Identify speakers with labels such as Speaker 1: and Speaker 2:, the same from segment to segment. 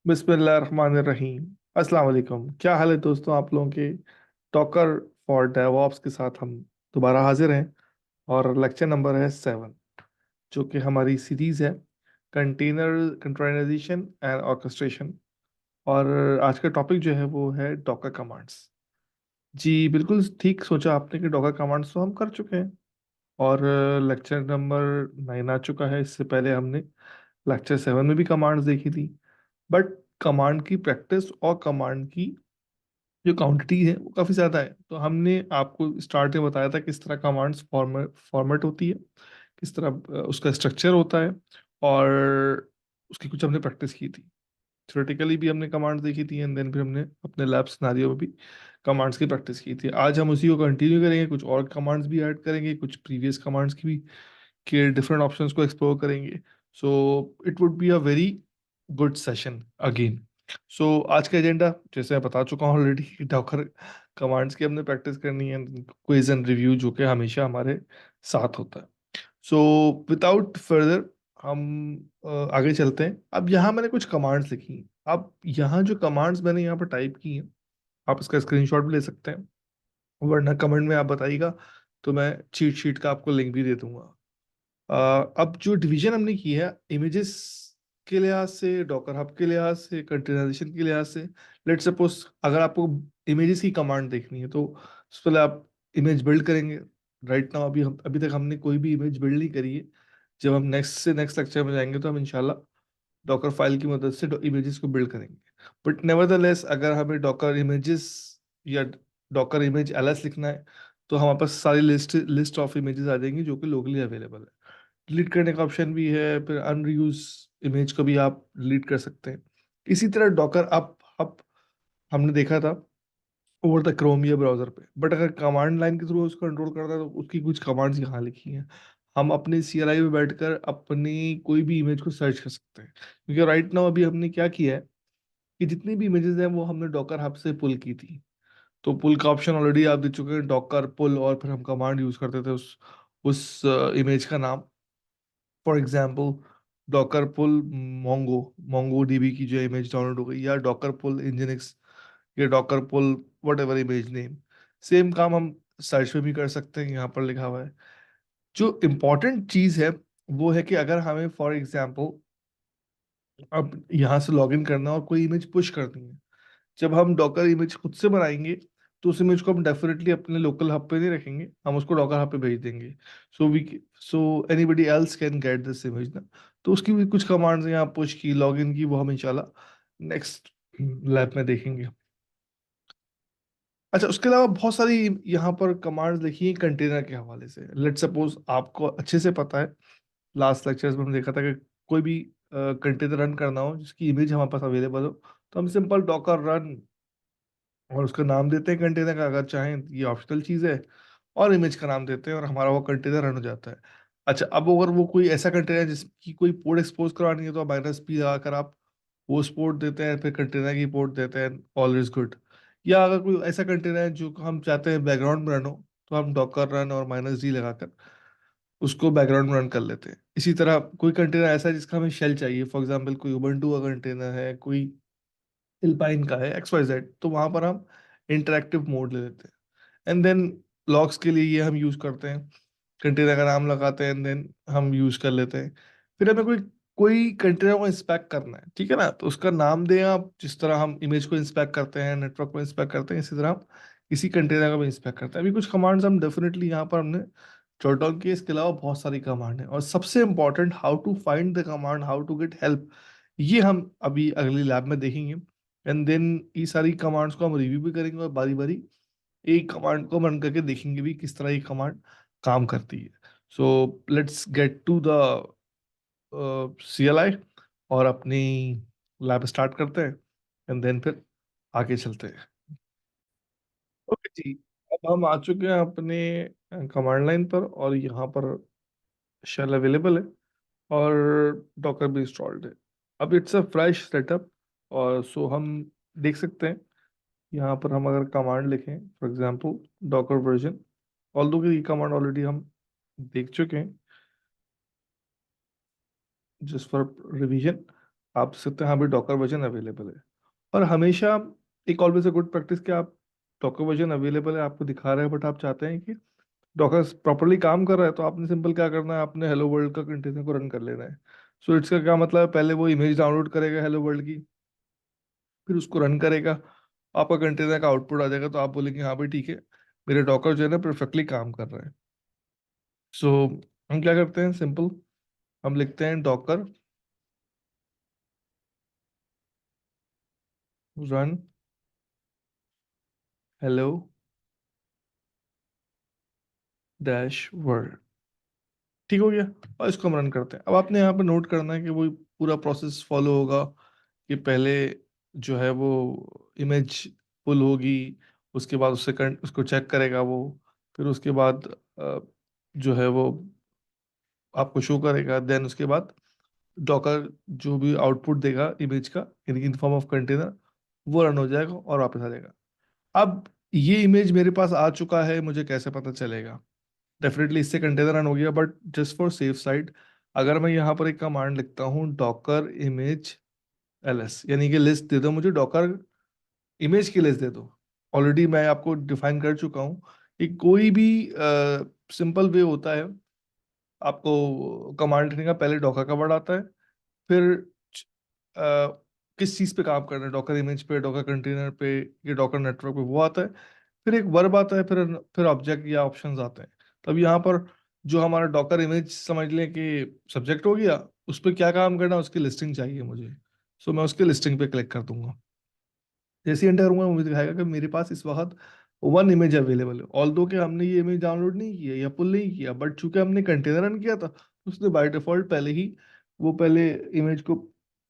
Speaker 1: बिस्मिल्लाहिर्रहमानिर्रहीम। अस्सलाम वालेकुम। क्या हाल है दोस्तों आप लोगों के। टॉकर फॉर डेवऑप्स के साथ हम दोबारा हाजिर हैं और लेक्चर नंबर है 7, जो कि हमारी सीरीज है कंटेनर कंटेनराइजेशन एंड ऑर्केस्ट्रेशन। और आज का टॉपिक जो है वो है डॉकर कमांड्स। जी बिल्कुल ठीक सोचा आपने कि डॉकर कमांड्स तो हम कर चुके हैं और लेक्चर नंबर 9 आ चुका है। इससे पहले हमने लेक्चर 7 में भी कमांड्स देखी थी। बट कमांड की प्रैक्टिस और कमांड की जो क्वांटिटी है वो काफ़ी ज़्यादा है। तो हमने आपको स्टार्ट में बताया था किस तरह कमांड्स फॉर्मेट होती है, किस तरह उसका स्ट्रक्चर होता है, और उसकी कुछ हमने प्रैक्टिस की थी। थ्योरेटिकली भी हमने कमांड्स देखी थी एंड देन फिर हमने अपने लैब सिनारियो में भी कमांड्स की प्रैक्टिस की थी। आज हम उसी को कंटिन्यू करेंगे, कुछ और कमांड्स भी ऐड करेंगे, कुछ प्रीवियस कमांड्स की भी के डिफरेंट ऑप्शंस को एक्सप्लोर करेंगे। So it would be a very good session again. So आज का एजेंडा जैसे मैं बता चुका हूँ ऑलरेडी, डॉकर कमांड्स की हमने प्रैक्टिस करनी है, क्विज एंड रिव्यू जो कि हमेशा हमारे साथ होता है। सो विदाउट फर्दर हम आगे चलते हैं। अब यहाँ मैंने कुछ कमांड्स लिखी हैं। अब यहाँ जो कमांड्स मैंने यहाँ पर टाइप की हैं, आप इसका स्क्रीनशॉट भी ले सकते हैं, वरना कमेंट में आप बताइएगा तो मैं चीट शीट का आपको लिंक भी दे दूंगा। अब जो डिवीजन हमने की है इमेजेस के लिहाज से, डॉकर हब के लिहाज से, कंटेनराइजेशन के लिहाज से। लेट्स सपोज अगर आपको इमेजेस की कमांड देखनी है तो उससे पहले आप इमेज बिल्ड करेंगे। राइट नाउ अभी तक हमने कोई भी इमेज बिल्ड नहीं करी है। जब हम नेक्स्ट लेक्चर में जाएंगे तो हम इंशाल्लाह डॉकर फाइल की मदद से इमेजेस को बिल्ड करेंगे। बट नेवरदलेस अगर हमें डॉकर इमेजेस या डॉकर इमेज एलएस लिखना है तो हमारे पास सारी लिस्ट लिस्ट ऑफ इमेजेस आ जाएंगी जो कि लोकली अवेलेबल है। डिलीट करने का ऑप्शन भी है, फिर अनरीयूज इमेज को भी आप डिलीट कर सकते हैं। इसी तरह डॉकर अप हमने देखा था ओवर द क्रोम या ब्राउजर पे। बट अगर कमांड लाइन के थ्रू उसको कंट्रोल करता है तो उसकी कुछ कमांड्स यहाँ लिखी हैं। हम अपने CLI में बैठकर अपनी कोई भी इमेज को सर्च कर सकते हैं, क्योंकि राइट नाउ अभी हमने क्या किया है कि जितनी भी इमेजेस हैं वो हमने डॉकर हब से पुल की थी। तो पुल का ऑप्शन ऑलरेडी आप दे चुके हैं, डॉकर पुल, और फिर हम कमांड यूज करते थे उस इमेज का नाम। For example Docker pull Mongo MongoDB की जो इमेज डाउनलोड हो गई, या डॉकर पुल इंजिनिक्स, या Docker pull whatever image name. Same काम हम सर्च में भी कर सकते हैं, यहाँ पर लिखा हुआ है। जो इम्पोर्टेंट चीज़ है वो है कि अगर हमें फॉर एग्जाम्पल अब यहाँ से लॉगिन करना और कोई इमेज पुश करनी है, जब हम डॉकर इमेज खुद से बनाएंगे तो उस इमेज को हम डेफिनेटली अपने लोकल हब पे नहीं रखेंगे, हम उसको डॉकर हब पे भेज देंगे। So we so anybody else can get this image ना। तो उसकी भी कुछ कमांड्स हैं, यहाँ पुश की, लॉगिन की, वो हम इंशाल्लाह नेक्स्ट लैब में देखेंगे। अच्छा, उसके अलावा बहुत सारी यहाँ पर कमांड्स लिखी हैं कंटेनर के हवाले से। लेट सपोज आपको अच्छे से पता है, लास्ट लेक्चर्स में हमने देखा था कि कोई भी कंटेनर रन करना हो जिसकी इमेज हमारे पास अवेलेबल हो, तो हम सिंपल डॉकर रन और उसका नाम देते हैं कंटेनर का, अगर चाहें ये ऑप्शनल चीज़ है, और इमेज का नाम देते हैं और हमारा वो कंटेनर रन हो जाता है। अच्छा, अब अगर वो कोई ऐसा कंटेनर है जिसकी कोई पोर्ट एक्सपोज करानी है तो -P लगाकर आप वो पोर्ट देते हैं, फिर कंटेनर की पोर्ट देते हैं, ऑल इज गुड। या अगर कोई ऐसा कंटेनर है जो हम चाहते हैं बैकग्राउंड में रन हो, तो हम डॉकर रन और -D लगाकर उसको बैकग्राउंड में रन कर लेते हैं। इसी तरह कोई कंटेनर ऐसा है जिसका हमें शेल चाहिए, फॉर एग्जाम्पल कोई उबंटू का कंटेनर है, कोई एल्पाइन का है, XYZ, तो वहां पर हम इंटरेक्टिव मोड ले लेते हैं। एंड देन लॉग्स के लिए ये हम यूज करते हैं, कंटेनर का नाम लगाते हैं एंड देन हम यूज कर लेते हैं। फिर हमें कोई कोई कंटेनर को इंस्पेक्ट करना है, ठीक है ना, तो उसका नाम दें आप। जिस तरह हम इमेज को इंस्पेक्ट करते हैं, नेटवर्क को इंस्पेक्ट करते हैं, इसी तरह हम इसी कंटेनर का भी इंस्पेक्ट करते हैं। अभी कुछ कमांड्स हम डेफिनेटली यहाँ पर हमने जॉट डाउन किए। इसके अलावा बहुत सारी कमांड है, और सबसे important how to find the command, how to get help, ये हम अभी अगली लैब में देखेंगे। एंड देन ये सारी कमांड्स को हम रिव्यू भी करेंगे और बारी बारी एक कमांड को रन करके देखेंगे भी किस तरह ये कमांड काम करती है। So let's get to the CLI और अपनी लैब स्टार्ट करते हैं एंड देन फिर आगे चलते हैं। ओके जी, अब हम आ चुके हैं अपने कमांड लाइन पर, और यहाँ पर शेल अवेलेबल है और डॉकर भी इंस्टॉल्ड है। अब इट्स अ फ्रेश सेटअप, और सो हम देख सकते हैं यहाँ पर हम अगर कमांड लिखें, for example Docker version, although कि ये कमांड ऑलरेडी हम देख चुके हैं, जस्ट फॉर रिवीजन। आप देख सकते हैं यहाँ पे डॉकर वर्जन अवेलेबल है। और हमेशा एक ऑलवेज अ गुड प्रैक्टिस कि आप डॉकर वर्जन अवेलेबल है, आपको दिखा रहा है, बट आप चाहते हैं कि डॉकर प्रॉपरली काम कर रहा है, तो आपने सिंपल क्या करना है, आपने हेलो वर्ल्ड का कंटेनर को रन कर लेना है। सो इट्स का क्या मतलब है, पहले वो इमेज डाउनलोड करेगा हेलो वर्ल्ड की, फिर उसको रन करेगा, आपका कंटेनर का आउटपुट आ जाएगा, तो आप बोलेंगे हाँ भाई ठीक है, मेरे डॉकर जो है ना परफेक्टली काम कर रहा है। सो हम क्या करते हैं, सिंपल हम लिखते हैं Docker run hello dash world. ठीक हो गया। और इसको हम रन करते हैं। अब आपने यहाँ पे नोट करना है कि वो पूरा प्रोसेस फॉलो होगा कि पहले जो है वो इमेज पुल होगी, उसके बाद उसको चेक करेगा वो, फिर उसके बाद जो है वो आपको शो करेगा, देन उसके बाद डॉकर जो भी आउटपुट देगा इमेज का इन फॉर्म ऑफ कंटेनर, वो रन हो जाएगा और वापस आ जाएगा। अब ये इमेज मेरे पास आ चुका है, मुझे कैसे पता चलेगा? डेफिनेटली इससे कंटेनर रन हो गया, but just for safe side अगर मैं यहाँ पर एक कमांड लिखता हूँ डॉकर इमेज एलएस, यानी कि लिस्ट दे दो मुझे, डॉकर इमेज की लिस्ट दे दो। ऑलरेडी मैं आपको डिफाइन कर चुका हूँ कि कोई भी सिंपल वे होता है आपको कमांड लिखने का, पहले डॉकर का वर्ड आता है, फिर अ, किस चीज पे काम करना है, डॉकर इमेज पे, डॉकर कंटेनर पे, या डॉकर नेटवर्क पे, वो आता है, फिर एक वर्ब आता है, फिर ऑब्जेक्ट या ऑप्शंस आते हैं। तब यहाँ पर जो हमारा डॉकर इमेज समझ लें कि सब्जेक्ट हो गया, उस पर क्या काम करना है उसकी लिस्टिंग चाहिए मुझे। सो मैं उसके लिस्टिंग पे क्लिक कर दूंगा। जैसे एंटर करूंगा मुझे दिखाएगा कि मेरे पास इस वक्त वन इमेज अवेलेबल है, ऑल दो कि हमने ये इमेज डाउनलोड नहीं किया या पुल नहीं किया, बट चूंकि हमने कंटेनर रन किया था, उसने बाय डिफॉल्ट पहले ही वो पहले इमेज को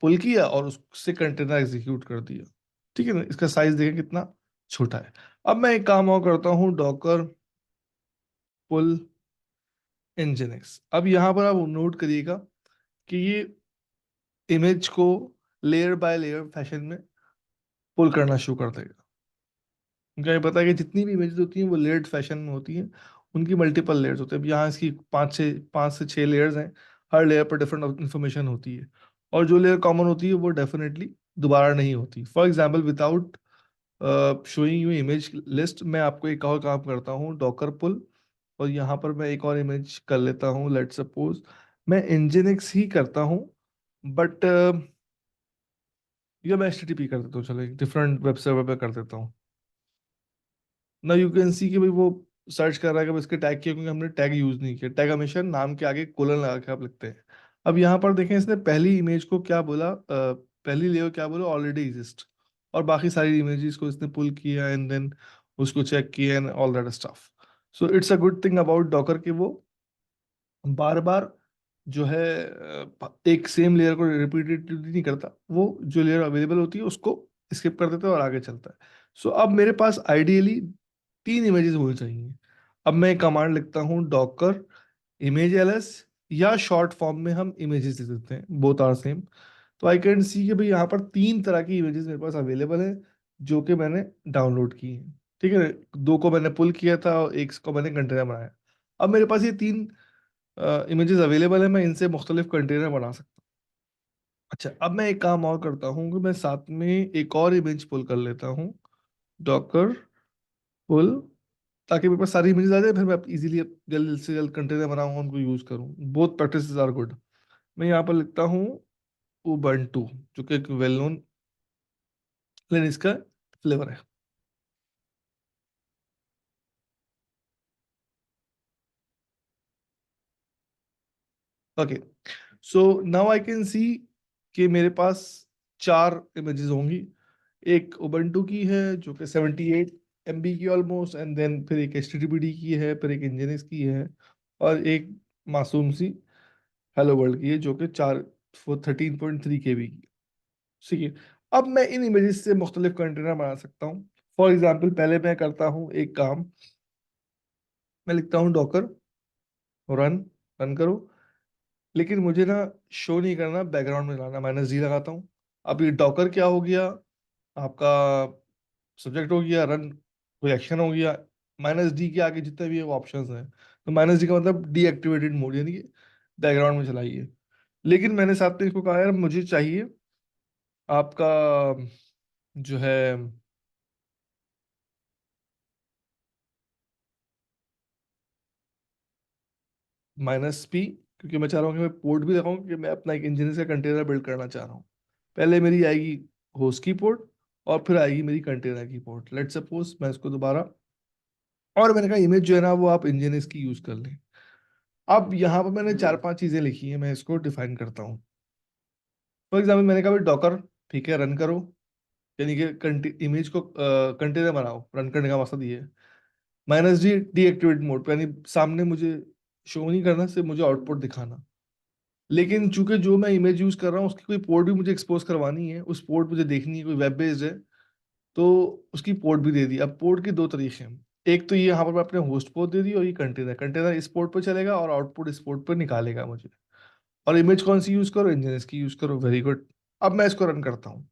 Speaker 1: पुल किया और उससे कंटेनर एग्जीक्यूट कर दिया। ठीक है ना, इसका साइज देखें कितना छोटा है। अब मैं एक काम और करता हूँ, डॉकर पुल nginx। अब यहाँ पर आप नोट करिएगा कि ये इमेज को लेयर बाय लेयर फैशन में पुल करना शुरू कर देगा। उनका ये पता है कि जितनी भी इमेजेस होती हैं वो लेयर्ड फैशन में होती हैं, उनकी मल्टीपल लेयर्स होते हैं। अब यहाँ इसकी पाँच से छः लेयर्स हैं, हर लेयर पर डिफरेंट इन्फॉर्मेशन होती है, और जो लेयर कॉमन होती है वो डेफिनेटली दोबारा नहीं होती। For example without showing you image list, मैं आपको एक और काम करता हूँ, डॉकर पुल, और यहाँ पर मैं एक और इमेज कर लेता हूँ, लेट सपोज मैं nginx ही करता हूँ, बट या मैं HTTP कर देता हूँ, चलो डिफरेंट वेब सर्वर पे कर देता हूँ ना। यू कैन सी कि भाई वो सर्च कर रहा है कि भाई इसके टैग किया, क्योंकि हमने टैग यूज नहीं किया। टैग हमेशा नाम के आगे कोलन लगा के आप लिखते हैं। अब यहाँ पर देखें इसने पहली इमेज को क्या बोला, पहली लेयर क्या बोला, ऑलरेडी एग्जिस्ट, और बाकी सारी इमेजेस को इसने पुल किया एंड देन उसको चेक किया and all that stuff. So it's a good thing about Docker कि वो बार बार जो है एक सेम लेयर को रिपीटेडली नहीं करता, वो जो लेयर अवेलेबल होती है उसको स्किप कर देता है और आगे चलता है। सो अब मेरे पास आइडियली तीन इमेजेस होनी चाहिए। अब मैं एक कमांड लिखता हूँ डॉकर इमेज एलएस, या शॉर्ट फॉर्म में हम इमेजेस लिख देते हैं, बोथ आर सेम। तो आई कैन सी कि भाई यहाँ पर तीन तरह की इमेजेस मेरे पास अवेलेबल है जो कि मैंने डाउनलोड की हैं। ठीक है, दो को मैंने पुल किया था और एक को मैंने कंटेनर बनाया। अब मेरे पास ये तीन इमेजेस अवेलेबल है, मैं इनसे मुख्तलिफ कंटेनर बना सकता हूँ। अच्छा, अब मैं एक काम और करता हूँ कि मैं साथ में एक और इमेज पुल कर लेता हूँ, डॉकर पुल, ताकि मेरे पास सारी इमेजेस आ जाए, फिर मैं इजीली जल्द से जल्द कंटेनर बनाऊँ, उनको यूज करूँ। Both practices are good. मैं यहाँ पर लिखता हूँ उबंटू, जो कि एक वेल नोन लिनक्स का फ्लेवर है। Okay, so now I can see कि मेरे पास चार इमेजेस होंगी। एक उबंटू की है जो कि 78 MB की ऑलमोस्ट, एंड देन फिर एक HTTPD की है, फिर एक nginx की है, और एक मासूम सी हेलो वर्ल्ड की है जो कि 13.3 KB की। ठीक है, अब मैं इन इमेजेस से मुख्तलिफ कंटेनर बना सकता हूँ। फॉर एग्जाम्पल पहले मैं करता हूँ एक काम, मैं लिखता हूँ डॉकर रन, रन करो, लेकिन मुझे ना शो नहीं करना, बैकग्राउंड में लाना, -D लगाता हूँ। अब ये डॉकर क्या हो गया आपका, सब्जेक्ट हो गया, रन कोई एक्शन हो गया, -D के आगे जितने भी ऑप्शंस हैं, तो -D का मतलब डीएक्टिवेटेड मोड, यानी कि बैकग्राउंड में चलाइए। लेकिन मैंने साथ में इसको कहा यार मुझे चाहिए आपका जो है -p, क्योंकि मैं चाह रहा हूँ कि मैं पोर्ट भी दिखाऊं कि मैं अपना एक इंजीनियर्स का कंटेनर बिल्ड करना चाह रहा हूँ। पहले मेरी आएगी होस्ट की पोर्ट, और फिर आएगी मेरी कंटेनर की पोर्ट। लेट्स सपोज मैं इसको दोबारा, और मैंने कहा इमेज जो है ना वो आप इंजीनियर्स की यूज कर लें। अब यहाँ पर मैंने चार पांच चीजें लिखी हैं, मैं इसको डिफाइन करता हूँ। फॉर एग्जाम्पल मैंने कहा भाई डॉकर, ठीक है, रन करो, यानी कि इमेज को कंटेनर बनाओ। रन करने का मकसद ये है। -d डीएक्टिवेट मोड पे, यानी सामने मुझे शो नहीं करना, सिर्फ मुझे आउटपुट दिखाना। लेकिन चूंकि जो मैं इमेज यूज कर रहा हूँ उसकी कोई पोर्ट भी मुझे एक्सपोज करवानी है, उस पोर्ट मुझे देखनी है, कोई वेब बेस्ड है, तो उसकी पोर्ट भी दे दी। अब पोर्ट के दो तरीके हैं। एक तो ये यहाँ पर मैं अपने होस्ट पोर्ट दे दी, और ये कंटेनर कंटेनर इस पोर्ट पर चलेगा और आउटपुट इस पोर्ट पर निकालेगा मुझे। और इमेज कौन सी यूज करो, इंजीनियर्स की यूज करो। Very good. अब मैं इसको रन करता हूँ।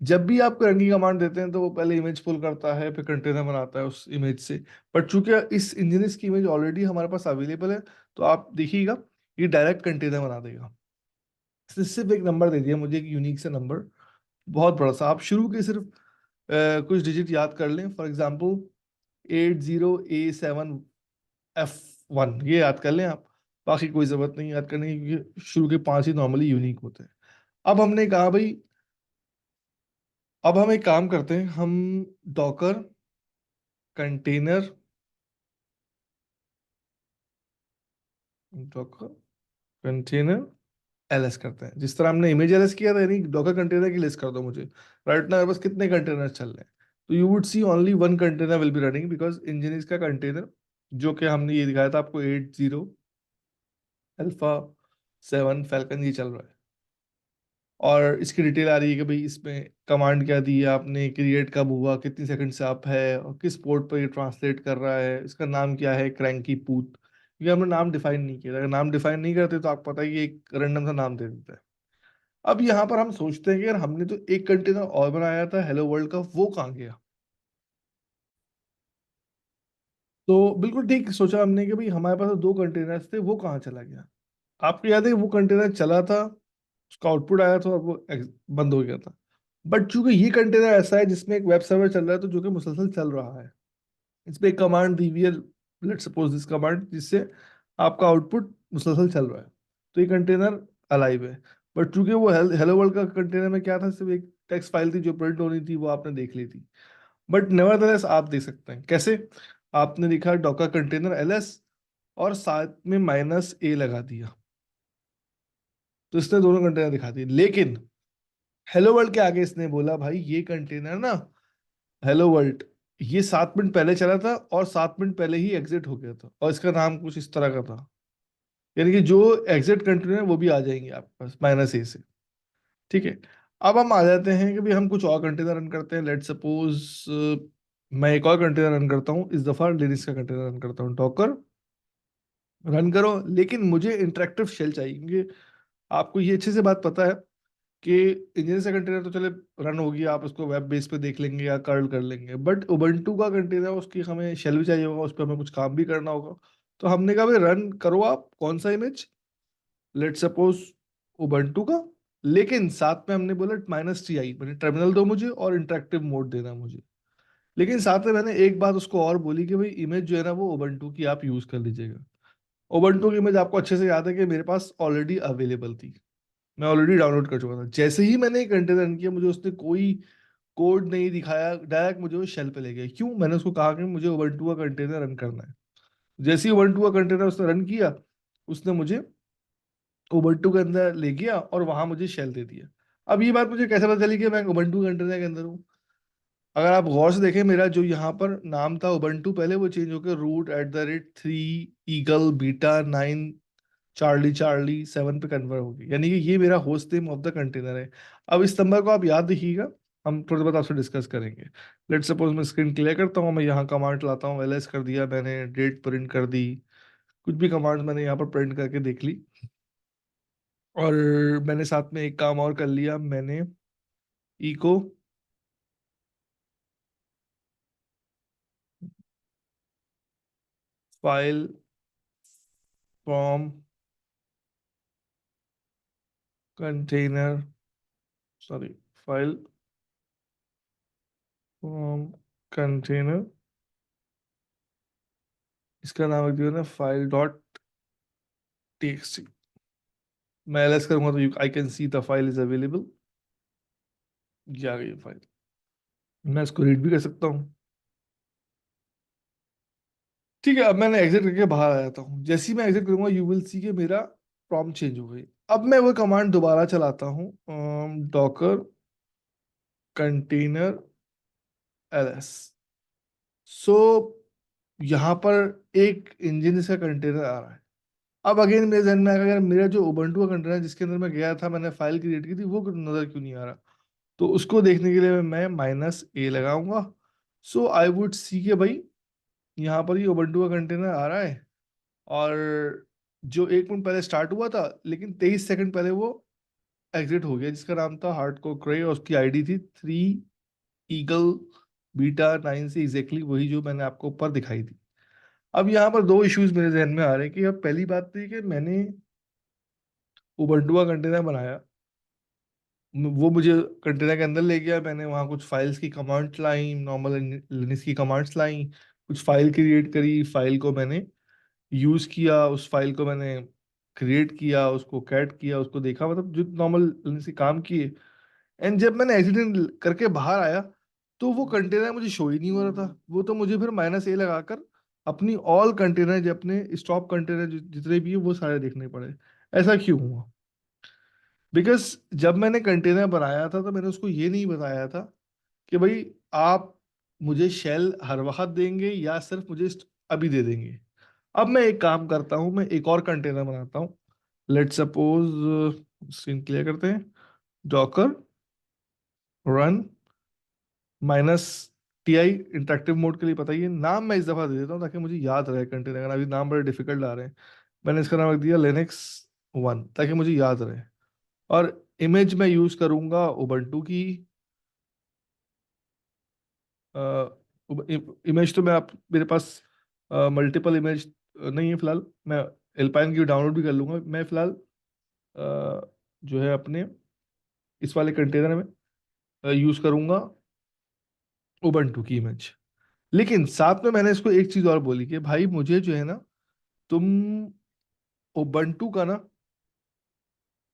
Speaker 1: जब भी आपको रन की कमांड देते हैं तो वो पहले इमेज पुल करता है, फिर कंटेनर बनाता है उस इमेज से। बट चूंकि इस इंजीनियर्स की इमेज ऑलरेडी हमारे पास अवेलेबल है, तो आप देखिएगा ये डायरेक्ट कंटेनर बना देगा। सिर्फ एक नंबर दे दिया मुझे, एक यूनिक से नंबर, बहुत बड़ा सा। आप शुरू के सिर्फ कुछ डिजिट याद कर लें। फॉर एग्जाम्पल 80A7F1, ये याद कर लें आप। बाकी कोई जरूरत नहीं याद करने की, क्योंकि शुरू के पांच ही नॉर्मली यूनिक होते हैं। अब हमने कहा भाई, अब हम एक काम करते हैं, हम Docker container, Docker container LS करते हैं। जिस तरह हमने इमेज एलएस किया था, यानी डॉकर कंटेनर की लिस्ट कर दो मुझे। राइट नाउ मेरे पास कितने कंटेनर चल रहे हैं, तो you would see only one container will be running, because engineers का कंटेनर जो कि हमने ये दिखाया था आपको 80 अल्फा 7 फैल्कन, ये चल रहा है। और इसकी डिटेल आ रही है कि भाई इसमें कमांड क्या दी है आपने, क्रिएट कब हुआ, कितनी सेकंड से अप है, और किस पोर्ट पर ये ट्रांसलेट कर रहा है, इसका नाम क्या है, क्रैंकी पूत। ये हमने नाम डिफाइन नहीं किया। अगर नाम डिफाइन नहीं करते तो आपको पता है कि एक रैंडम सा नाम दे देता है। अब यहाँ पर हम सोचते हैं कि यार हमने तो एक कंटेनर और बनाया था हेलो वर्ल्ड का, वो कहाँ गया। तो बिल्कुल ठीक सोचा हमने कि भाई हमारे पास तो दो कंटेनर्स थे, वो कहाँ चला गया। आपको याद है वो कंटेनर चला था, उसका आउटपुट आया था और वो बंद हो गया था। बट चूंकि ये कंटेनर ऐसा है जिसमें एक वेब सर्वर चल रहा है, तो जो कि मुसलसल चल रहा है, इस पे एक कमांड दी हुई है, लेट सपोज दिस कमांड, जिससे आपका आउटपुट मुसलसल चल रहा है, तो ये कंटेनर अलाइव है। बट चूंकि वो हेलो वर्ल्ड का कंटेनर में क्या था, सिर्फ एक टेक्स्ट फाइल थी जो प्रिंट होनी थी, वो आपने देख ली थी। बट नेवरदलेस आप देख सकते हैं कैसे। आपने लिखा डॉकर कंटेनर एलएस, और साथ में -a लगा दिया, तो इसने दोनों कंटेनर दिखा दिए। लेकिन हेलो वर्ल्ड के आगे इसने बोला भाई ये कंटेनर ना, हेलो वर्ल्ड, ये 7 मिनट पहले चला था और 7 मिनट पहले ही एग्जिट हो गया था, और इसका नाम कुछ इस तरह का था। यानी कि जो एग्जिट कंटेनर है वो भी आ जाएंगे आपके पास -a से। ठीक है। अब हम आ जाते हैं कि भाई हम कुछ और कंटेनर रन करते हैं। लेट सपोज मैं एक और कंटेनर रन करता हूँ, इस दफा लिनक्स का कंटेनर रन करता हूँ। डॉकर रन करो, लेकिन मुझे इंटरेक्टिव शेल चाहिए, क्योंकि आपको ये अच्छे से बात पता है कि इंजन से कंटेनर तो चले रन होगी, आप उसको वेब बेस पे देख लेंगे या कर्ल कर लेंगे, बट उबंटू का कंटेनर उसकी हमें शेल भी चाहिए होगा, उस पर हमें कुछ काम भी करना होगा। तो हमने कहा भाई रन करो आप कौन सा इमेज, लेट सपोज उबंटू का, लेकिन साथ में हमने बोला -ti, मैंने टर्मिनल दो मुझे और इंटरेक्टिव मोड देना मुझे। लेकिन साथ में मैंने एक बात उसको और बोली कि भाई इमेज जो है ना वो उबंटू की आप यूज कर लीजिएगा। उबंटू की इमेज आपको अच्छे से याद है कि मेरे पास ऑलरेडी अवेलेबल थी, मैं ऑलरेडी डाउनलोड कर चुका था। जैसे ही मैंने एक घंटे रन किया, मुझे उसने कोई कोड नहीं दिखाया, डायरेक्ट मुझे वो शेल पे ले गया। क्यों? मैंने उसको कहा कि मुझे उबंटू का कंटेनर रन करना है। जैसे ही उबंटू का कंटेनर उसने रन किया, उसने मुझे उबंटू के अंदर ले गया और वहां मुझे शेल दे दिया। अब ये बात मुझे कैसे पता चली कि मैं उबंटू कंटेनर के अंदर हूँ? अगर आप गौर से देखें, मेरा जो यहाँ पर नाम था उबंटू, पहले वो चेंज होकर root@3 eagle beta 9 Charlie Charlie 7 पे कन्वर्ट होगी, यानी कि ये मेरा host name of the container है। अब इस नंबर को आप याद रखिएगा, हम थोड़ी बहुत आपसे डिस्कस करेंगे। लेट सपोज मैं स्क्रीन क्लियर करता हूँ, मैं यहाँ कमांड लाता हूँ, एलएस कर दिया मैंने, डेट प्रिंट कर दी, कुछ भी कमांड मैंने यहाँ पर प्रिंट करके देख ली। और मैंने साथ में एक काम और कर लिया, मैंने echo file from container, sorry, file from container, इसका नाम रख दिया ना फाइल डॉट टीएक्सटी। मैं एलएस करूंगा तो I can see the file is available. ये आ गई फाइल। मैं इसको रीड भी कर सकता हूँ। ठीक है, अब मैंने एग्जिट करके बाहर आ जाता हूँ। जैसे ही मैं एग्जिट करूंगा यू विल सी कि मेरा प्रॉम्प्ट चेंज हो गई। अब मैं वो कमांड दोबारा चलाता हूँ, डॉकर कंटेनर एलएस। सो यहाँ पर एक इंजन का कंटेनर आ रहा है। अब अगेन मेरे ध्यान में आएगा यार, मेरा जो उबंटू का कंटेनर जिसके अंदर मैं गया था, मैंने फाइल क्रिएट की थी, वो नजर क्यों नहीं आ रहा। तो उसको देखने के लिए मैं -a लगाऊंगा। सो आई वुड सी के भाई यहाँ पर ये उबंटू का कंटेनर आ रहा है, और जो 1 मिनट पहले स्टार्ट हुआ था लेकिन 23 सेकंड पहले वो एग्जिट हो गया, जिसका नाम था हार्डकोर क्रे, और उसकी आईडी थी 3 ईगल बीटा 9 से, एग्जैक्टली वही जो मैंने आपको ऊपर दिखाई थी। अब यहाँ पर दो इश्यूज मेरे जहन में आ रहे हैं कि अब पहली बात तो ये कि मैंने उबंटू का कंटेनर बनाया, वो मुझे कंटेनर के अंदर ले गया, मैंने वहाँ कुछ फाइल्स की कमांड्स लाई, नॉर्मल लिनक्स की कमांड्स लाई, कुछ फाइल क्रिएट करी, फाइल को मैंने यूज किया, उस फाइल को मैंने क्रिएट किया, उसको कैट किया, उसको देखा, मतलब जो नॉर्मल लिनक्स के काम किए। एंड जब मैंने एग्जिट करके बाहर आया तो वो कंटेनर मुझे शो ही नहीं हो रहा था। वो तो मुझे फिर -a लगाकर अपनी ऑल कंटेनर, जो अपने स्टॉप कंटेनर जितने भी है वो सारे देखने पड़े। ऐसा क्यों हुआ? बिकॉज जब मैंने कंटेनर बनाया था तो मैंने उसको ये नहीं बताया था कि भाई आप मुझे शेल हर वक्त देंगे या सिर्फ मुझे अभी दे देंगे। अब मैं एक काम करता हूँ, मैं एक और कंटेनर बनाता हूँ। लेट सपोज स्क्रीन क्लियर करते हैं, Docker run -ti। Interactive mode के लिए पता ही है, नाम मैं इस दफा दे देता हूँ ताकि मुझे याद रहे कंटेनर का। अभी नाम बड़े डिफिकल्ट आ रहे हैं। मैंने इसका नाम रख दिया लिनक्स 1 ताकि मुझे याद रहे। और इमेज मैं यूज करूंगा उबंटू की। इमेज तो मैं आप मेरे पास मल्टीपल इमेज नहीं है फिलहाल। मैं एल्पाइन की डाउनलोड भी कर लूंगा। मैं फिलहाल जो है अपने इस वाले कंटेनर में यूज करूंगा उबंटू की इमेज। लेकिन साथ में मैंने इसको एक चीज और बोली कि भाई मुझे जो है ना, तुम उबंटू का ना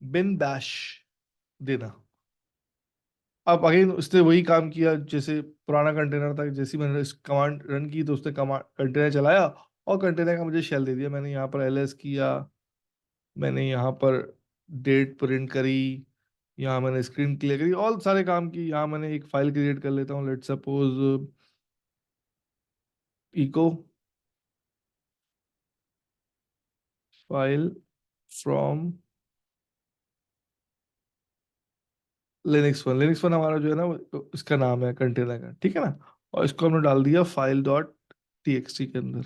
Speaker 1: बिन बैश देना। अब अगेन उसने वही काम किया जैसे पुराना कंटेनर था। जैसे ही मैंने इस कमांड रन की तो उसने कमांड कंटेनर चलाया और कंटेनर का मुझे शेल दे दिया। मैंने यहाँ पर एलएस किया, मैंने यहाँ पर डेट प्रिंट करी, यहाँ मैंने स्क्रीन क्लियर करी, ऑल सारे काम की। यहाँ मैंने एक फाइल क्रिएट कर लेता हूँ, let suppose echo file from Linux one हमारा जो है ना इसका नाम है कंटेनर का, ठीक है ना। और इसको हमने डाल दिया फाइल डॉट टीएक्सटी के अंदर।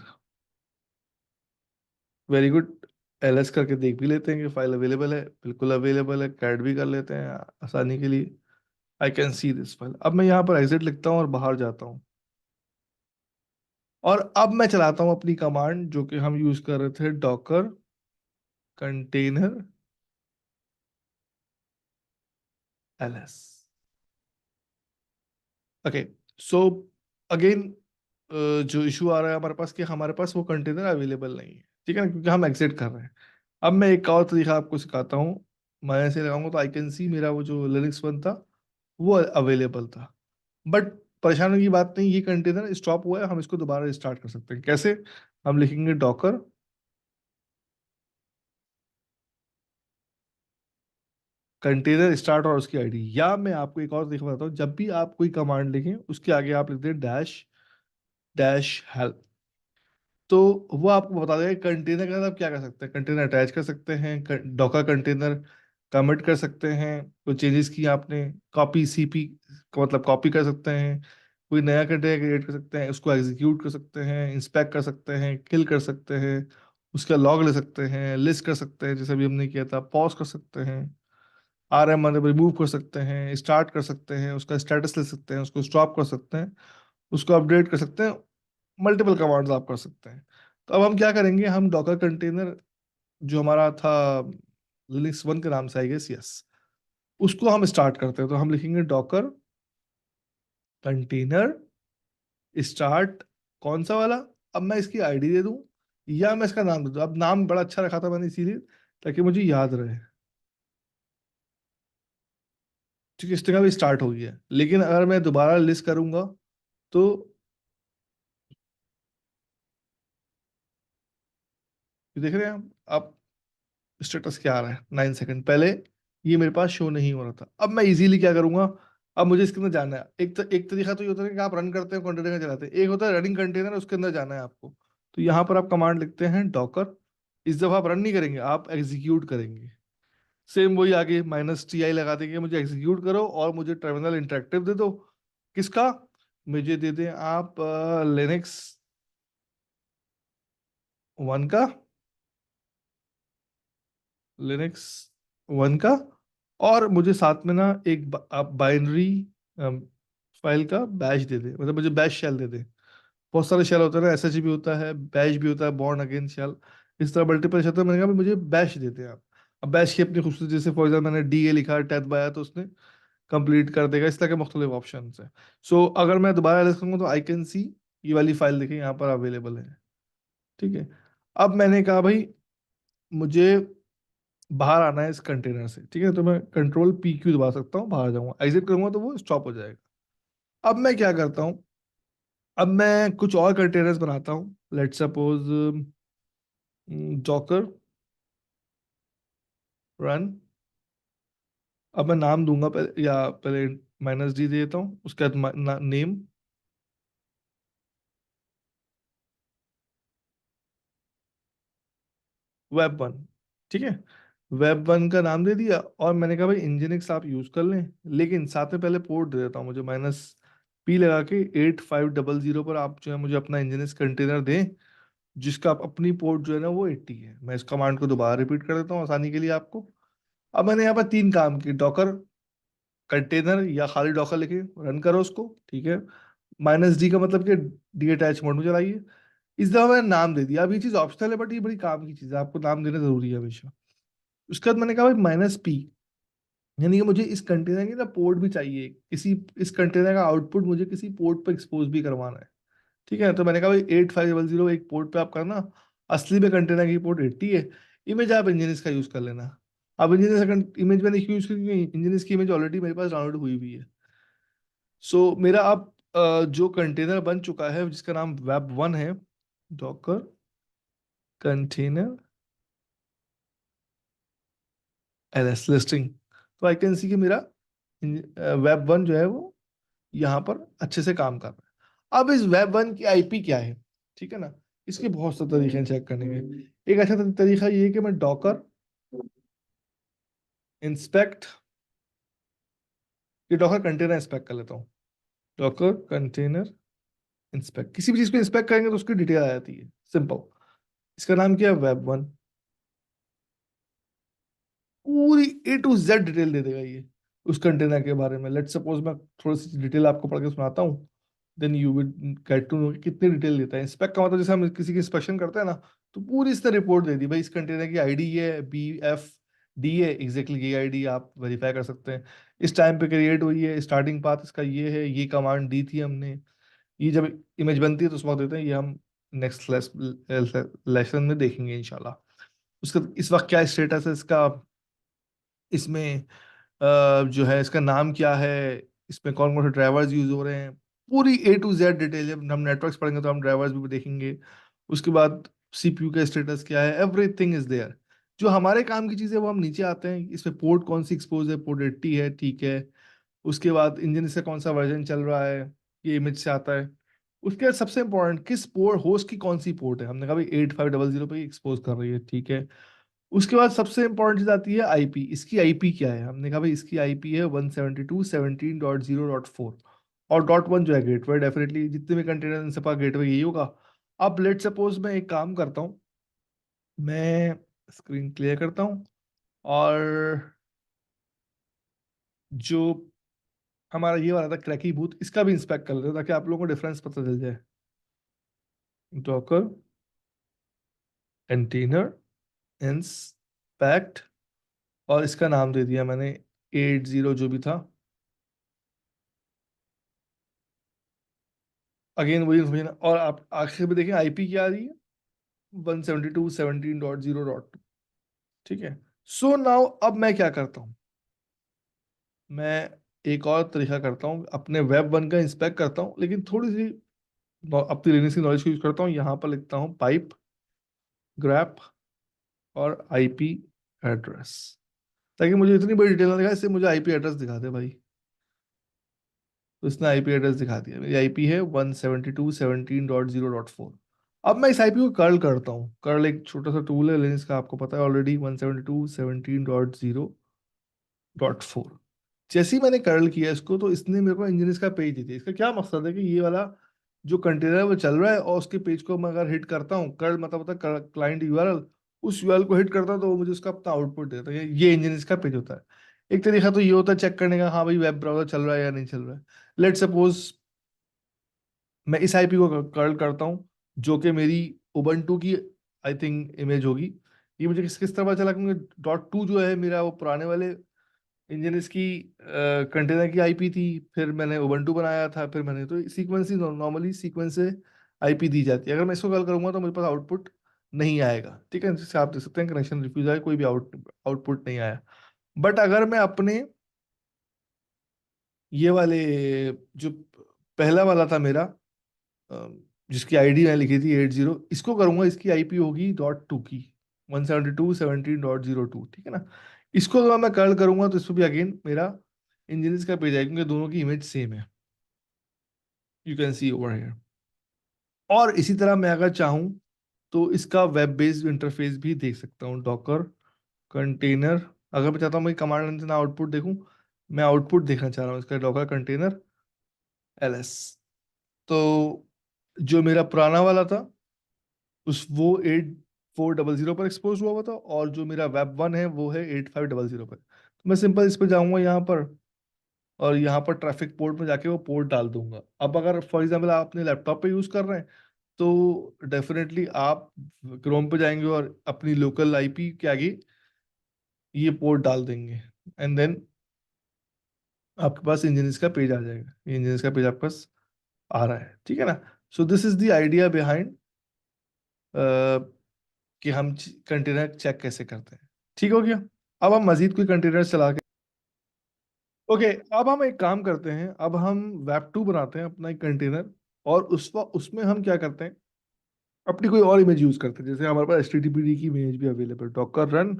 Speaker 1: Very good. एलएस करके देख भी लेते हैं कि फाइल अवेलेबल है। बिल्कुल अवेलेबल है, कैट भी कर लेते हैं आसानी के लिए। आई कैन सी दिस फाइल। अब मैं यहाँ पर एग्जिट लिखता हूँ और बाहर जाता हूँ, और अब मैं चलाता हूँ अपनी कमांड जो कि हम यूज कर रहे थे, Docker container LS. Okay. So again जो इशू आ रहा है हमारे पास कि हमारे पास वो कंटेनर अवेलेबल नहीं है, ठीक है ना, क्योंकि हम एग्जिट कर रहे हैं। अब मैं एक और तरीका आपको सिखाता हूँ। मैं ऐसे लगाऊंगा तो आई कैन सी मेरा वो जो लिनक्स 1 था वो अवेलेबल था। बट परेशान होने की बात नहीं, ये कंटेनर स्टॉप हुआ है, हम इसको दोबारा स्टार्ट कर सकते हैं। कैसे? हम लिखेंगे डॉकर कंटेनर स्टार्ट और उसकी आईडी। या मैं आपको एक और तरीका बताता हूँ, जब भी आप कोई कमांड लिखें उसके आगे आप लिखते हैं डैश डैश हेल्प। तो वो आपको बता देगा कंटेनर के साथ आप क्या कर सकते हैं। कंटेनर अटैच कर सकते हैं, डॉकर कंटेनर कमिट कर सकते हैं, कोई चेंजेस किए आपने, कॉपी सीपी का मतलब कॉपी कर सकते हैं, कोई नया कंटेनर क्रिएट कर सकते हैं, उसको एग्जीक्यूट कर सकते हैं, इंस्पेक्ट कर सकते हैं, किल कर सकते हैं, उसका लॉग ले सकते हैं, लिस्ट कर सकते हैं जैसे अभी हमने किया था, पॉज कर सकते हैं, आरएम मतलब रिमूव कर सकते हैं, स्टार्ट कर सकते हैं, उसका स्टेटस ले सकते हैं, उसको स्टॉप कर सकते हैं, उसको अपडेट कर सकते हैं। मल्टीपल कमांड्स आप कर सकते हैं। तो अब हम क्या करेंगे, हम डॉकर कंटेनर जो हमारा था लिनक्स 1 के नाम से, आई गेस, यस, उसको हम स्टार्ट करते हैं, तो हम लिखेंगे डॉकर कंटेनर स्टार्ट, कौन सा वाला। अब मैं इसकी आईडी दे दूं या मैं इसका नाम दे दूं। अब नाम बड़ा अच्छा रखा था मैंने इसीलिए ताकि मुझे याद रहे। ठीक है, इस तरह भी स्टार्ट हो गया, लेकिन अगर मैं दोबारा लिस्ट करूंगा तो ये देख रहे हैं आप स्टेटस क्या आ रहा है 9 सेकंड पहले, ये मेरे पास शो नहीं हो रहा था। अब मैं इजीली क्या करूंगा, अब मुझे इसके अंदर जाना है। एक तरीका तो ये होता है कि आप रन करते हैं कंटेनर चलाते हैं, एक होता है रनिंग कंटेनर, उसके अंदर जाना है आपको। तो यहाँ पर आप कमांड लिखते हैं डॉकर। इस दफा आप रन नहीं करेंगे, आप एग्जीक्यूट करेंगे। सेम वही आगे -ti लगा देंगे, मुझे एग्जीक्यूट करो और मुझे टर्मिनल इंटरेक्टिव दे दो। किसका? मुझे दे दें आप लिनक्स 1 का, लिनक्स 1 का। और मुझे साथ में ना एक आप बाइनरी फाइल का बैश दे दे, मतलब मुझे बैश शेल दे दे। बहुत सारे शेल होते हैं ना, एसएच भी होता है, बैश भी होता है, बॉर्न अगेन शेल, इस तरह मल्टीपल शेल होते हैं। मैंने कहा भी मुझे बैश देते हैं आप। अब बैश की अपनी खूबसूरती, जैसे फॉर एग्जाम्पल मैंने डी ए लिखा, टैब आया तो उसने कंप्लीट कर देगा। इस तरह के मुख्तलिफ ऑप्शन है। सो अगर मैं दोबारा लिख करूंगा तो आई कैन सी, ये वाली फाइल देखिए यहाँ पर अवेलेबल है। ठीक है, अब मैंने कहा भाई मुझे बाहर आना है इस कंटेनर से। ठीक है, तो मैं कंट्रोल PQ दबा सकता हूँ, बाहर जाऊंगा, एग्जिट करूंगा तो वो स्टॉप हो जाएगा। अब मैं क्या करता हूँ, अब मैं कुछ और कंटेनर्स बनाता हूँ। Let's suppose Docker run. अब मैं नाम दूंगा पहले, या पहले -d दे देता हूँ, उसके बाद नेम वेब 1। ठीक है, वेब 1 का नाम दे दिया, और मैंने कहा भाई इंजीनिक्स आप यूज कर लें, लेकिन साथ में पहले पोर्ट दे देता हूँ, मुझे -p लगा के 8500 पर आप जो है मुझे अपना इंजीनिक्स कंटेनर दें, जिसका अपनी पोर्ट जो है ना वो 80 है। मैं इस कमांड को दोबारा रिपीट कर देता हूँ आसानी के लिए आपको। अब मैंने यहाँ पर 3 काम किए, डॉकर कंटेनर या खाली डॉकर लिखे, रन करो उसको। ठीक है, -d का मतलब कि डी अटैच मोड में चलाइए। इस दफा मैंने नाम दे दिया। अब ये चीज ऑप्शनल है, बट ये बड़ी काम की चीज है, आपको नाम देना जरूरी है हमेशा। उसके बाद मैंने कहा भाई -p, यानी कि मुझे इस कंटेनर की ना पोर्ट भी चाहिए किसी, इस कंटेनर का आउटपुट मुझे किसी पोर्ट पर एक्सपोज भी करवाना है। ठीक है, तो मैंने कहा भाई 8500 एक पोर्ट पे आप करना। असली में कंटेनर की पोर्ट 80 है। इमेज आप इंजीनियर्स का यूज कर लेना। अब इंजीनियर्स इमेज मैंने क्यों यूज की, क्योंकि इंजीनियर्स की इमेज ऑलरेडी मेरे पास डाउनलोड हुई हुई है। सो मेरा अब जो कंटेनर बन चुका है जिसका नाम वेब 1 है, डॉकर कंटेनर एलएस लिस्टिंग। तो आई कैन सी कि मेरा वेब 1 जो है वो यहाँ पर अच्छे से काम कर रहा है। अब इस वेब 1 की आईपी क्या है? ठीक है ना, इसके बहुत से तरीके हैं चेक करने के। एक अच्छा तरीका ये है कि मैं डॉकर इंस्पेक्ट, ये डॉकर कंटेनर इंस्पेक्ट कर लेता हूँ। डॉकर कंटेनर इंस्पेक्ट, किसी भी चीज को इंस्पेक्ट करेंगे तो उसकी डिटेल आ जाती है, सिंपल। इसका नाम क्या है, वेब 1। पूरी A to Z डिटेल दे देगा ये उस कंटेनर के बारे में। लेट सपोज मैं थोड़ी सी डिटेल आपको पढ़ के सुनाता हूँ, then you will get to know कि कितनी डिटेल देता है। इंस्पेक्ट का मतलब जैसे हम किसी की इंस्पेक्शन करते हैं ना, तो पूरी इसने रिपोर्ट दे दी भाई, इस कंटेनर की आईडी ये है, BFD है, एग्जैक्टली ये आईडी आप वेरीफाई कर सकते हैं। इस टाइम पे क्रिएट हुई है, स्टार्टिंग पाथ इसका ये है, ये कमांड दी थी हमने। ये जब इमेज बनती है तो उसमें देते हैं, ये हम नेक्स्ट लेसन में देखेंगे इंशाल्लाह। उसका इस वक्त क्या स्टेटस है इसका, इसमें जो है इसका नाम क्या है, इसमें कौन कौन से ड्राइवर्स यूज हो रहे हैं, पूरी A to Z डिटेल। जब हम नेटवर्क्स पढ़ेंगे तो हम ड्राइवर्स भी देखेंगे। उसके बाद CPU का स्टेटस क्या है, एवरीथिंग इज देयर। जो हमारे काम की चीज़ है वो हम नीचे आते हैं, इसमें पोर्ट कौन सी एक्सपोज है, पोर्ट 80 है, ठीक है। उसके बाद इंजन से कौन सा वर्जन चल रहा है, ये इमेज से आता है। उसके बाद सबसे इंपॉर्टेंट, किस पोर्ट, होस्ट की कौन सी पोर्ट है, हमने कहा भाई 8500 पे एक्सपोज कर रही है, ठीक है। उसके बाद सबसे इंपॉर्टेंट चीज आती है आईपी। इसकी आईपी क्या है, हमने कहा भाई इसकी आईपी है 172.17.0.4। और .1 जो है गेटवे, डेफिनेटली जितने भी कंटेनर इनसे पास गेटवे यही होगा। अब लेट सपोज मैं एक काम करता हूँ, मैं स्क्रीन क्लियर करता हूँ, और जो हमारा ये वाला था क्रैकी बूथ, इसका भी इंस्पेक्ट कर लेते हैं ताकि आप लोगों को डिफरेंस पता चल जाए। डॉकर कंटेनर इंस्पेक्ट, और इसका नाम दे दिया मैंने 80 जो भी था, अगेन वही इन्फॉर्मेशन, और आप आखिर में देखें आईपी क्या आ रही है, 172.17.0.2। ठीक है। सो नाउ अब मैं क्या करता हूँ, मैं एक और तरीका करता हूँ, अपने वेब वन का इंस्पेक्ट करता हूँ, लेकिन थोड़ी सी अपनी लिनक्स की नॉलेज को यूज करता हूँ। यहाँ पर लिखता हूँ पाइप ग्रैप और आईपी एड्रेस, ताकि मुझे इतनी बड़ी डिटेल ना दिखाए, इससे मुझे आईपी एड्रेस दिखा दे भाई। तो इसने आईपी एड्रेस दिखा दिया, मेरी आईपी है 172.17.0.4। अब मैं इस आईपी को कर्ल करता हूँ। कर्ल एक छोटा सा टूल है लिनक्स का, आपको पता है ऑलरेडी, 172.17.0.4। जैसे ही मैंने कर्ल किया इसको, तो इसने मेरे को इंजीनियर्स का पेज दे दिया। इसका क्या मकसद है कि ये वाला जो कंटेनर है वो चल रहा है, और उसके पेज को मैं अगर हिट करता हूँ, कर्ल मतलब होता है क्लाइंट यूआरएल, उस यूआरएल को हिट करता हूँ तो वो मुझे उसका अपना आउटपुट देता है। ये इंजीनियर्स का पेज होता है। एक तरीका तो ये होता है चेक करने का, हाँ भाई वेब ब्राउजर चल रहा है या नहीं चल रहा है। लेट सपोज मैं इस आईपी को कर्ल करता हूँ, जो कि मेरी उबंटू की आई थिंक इमेज होगी। ये मुझे किस किस तरह पता चला, क्योंकि .2 जो है मेरा, वो पुराने वाले इंजन की कंटेनर की आईपी थी। फिर मैंने उबंटू बनाया था, फिर मैंने, तो सीक्वेंस ही नॉर्मली सीक्वेंस से आईपी दी जाती है। अगर मैं इसको कॉल करूंगा तो मुझे पास आउटपुट नहीं आएगा। ठीक है, जैसे आप देख सकते हैं कनेक्शन रिफ्यूज आया, कोई भी आउटपुट नहीं आया। बट अगर मैं अपने ये वाले जो पहला वाला था मेरा, अ, जिसकी आईडी मैंने लिखी थी 80, इसको करूंगा, इसकी आईपी होगी .2 की, 172.17.0.2। ठीक है ना। इसको अगर मैं कर्ल करूंगा तो इसको भी अगेन मेरा इंजीनियर्स का पेज आएगा, क्योंकि दोनों की इमेज सेम है। You can C over here. और इसी तरह मैं अगर चाहूँ तो इसका वेब बेस्ड इंटरफेस भी देख सकता हूँ, डॉकर कंटेनर। अगर मैं चाहता हूँ मैं कमांड लाइन से ना आउटपुट देखूँ, मैं आउटपुट देखना चाह रहा हूँ इसका, डॉकर कंटेनर एलएस। तो जो मेरा पुराना वाला था, उस वो 8400 पर एक्सपोज हुआ हुआ था, और जो मेरा वेब वन है वो है 8500 पर। तो मैं सिंपल इस पर जाऊंगा यहाँ पर, और यहाँ पर ट्रैफिक पोर्ट में जाके वो पोर्ट डाल दूंगा। अब अगर फॉर एग्जाम्पल आप अपने लैपटॉप पे यूज कर रहे हैं, तो डेफिनेटली आप क्रोम पे जाएंगे और अपनी लोकल आईपी के आगे ये पोर्ट डाल देंगे, एंड देन आपके पास इंजीनियर्स का पेज आ जाएगा। ये इंजीनियर्स का पेज आपके पास आ रहा है। ठीक है ना। So this is the idea behind कि हम कंटेनर चेक कैसे करते हैं। ठीक हो गया। अब हम मजीद कोई कंटेनर चला के, ओके, अब हम एक काम करते हैं, अब हम वेब टू बनाते हैं अपना एक कंटेनर, और उसमें हम क्या करते हैं, अपनी कोई और इमेज यूज करते हैं। जैसे हमारे पास HTTPD की इमेज भी अवेलेबल, डॉकर रन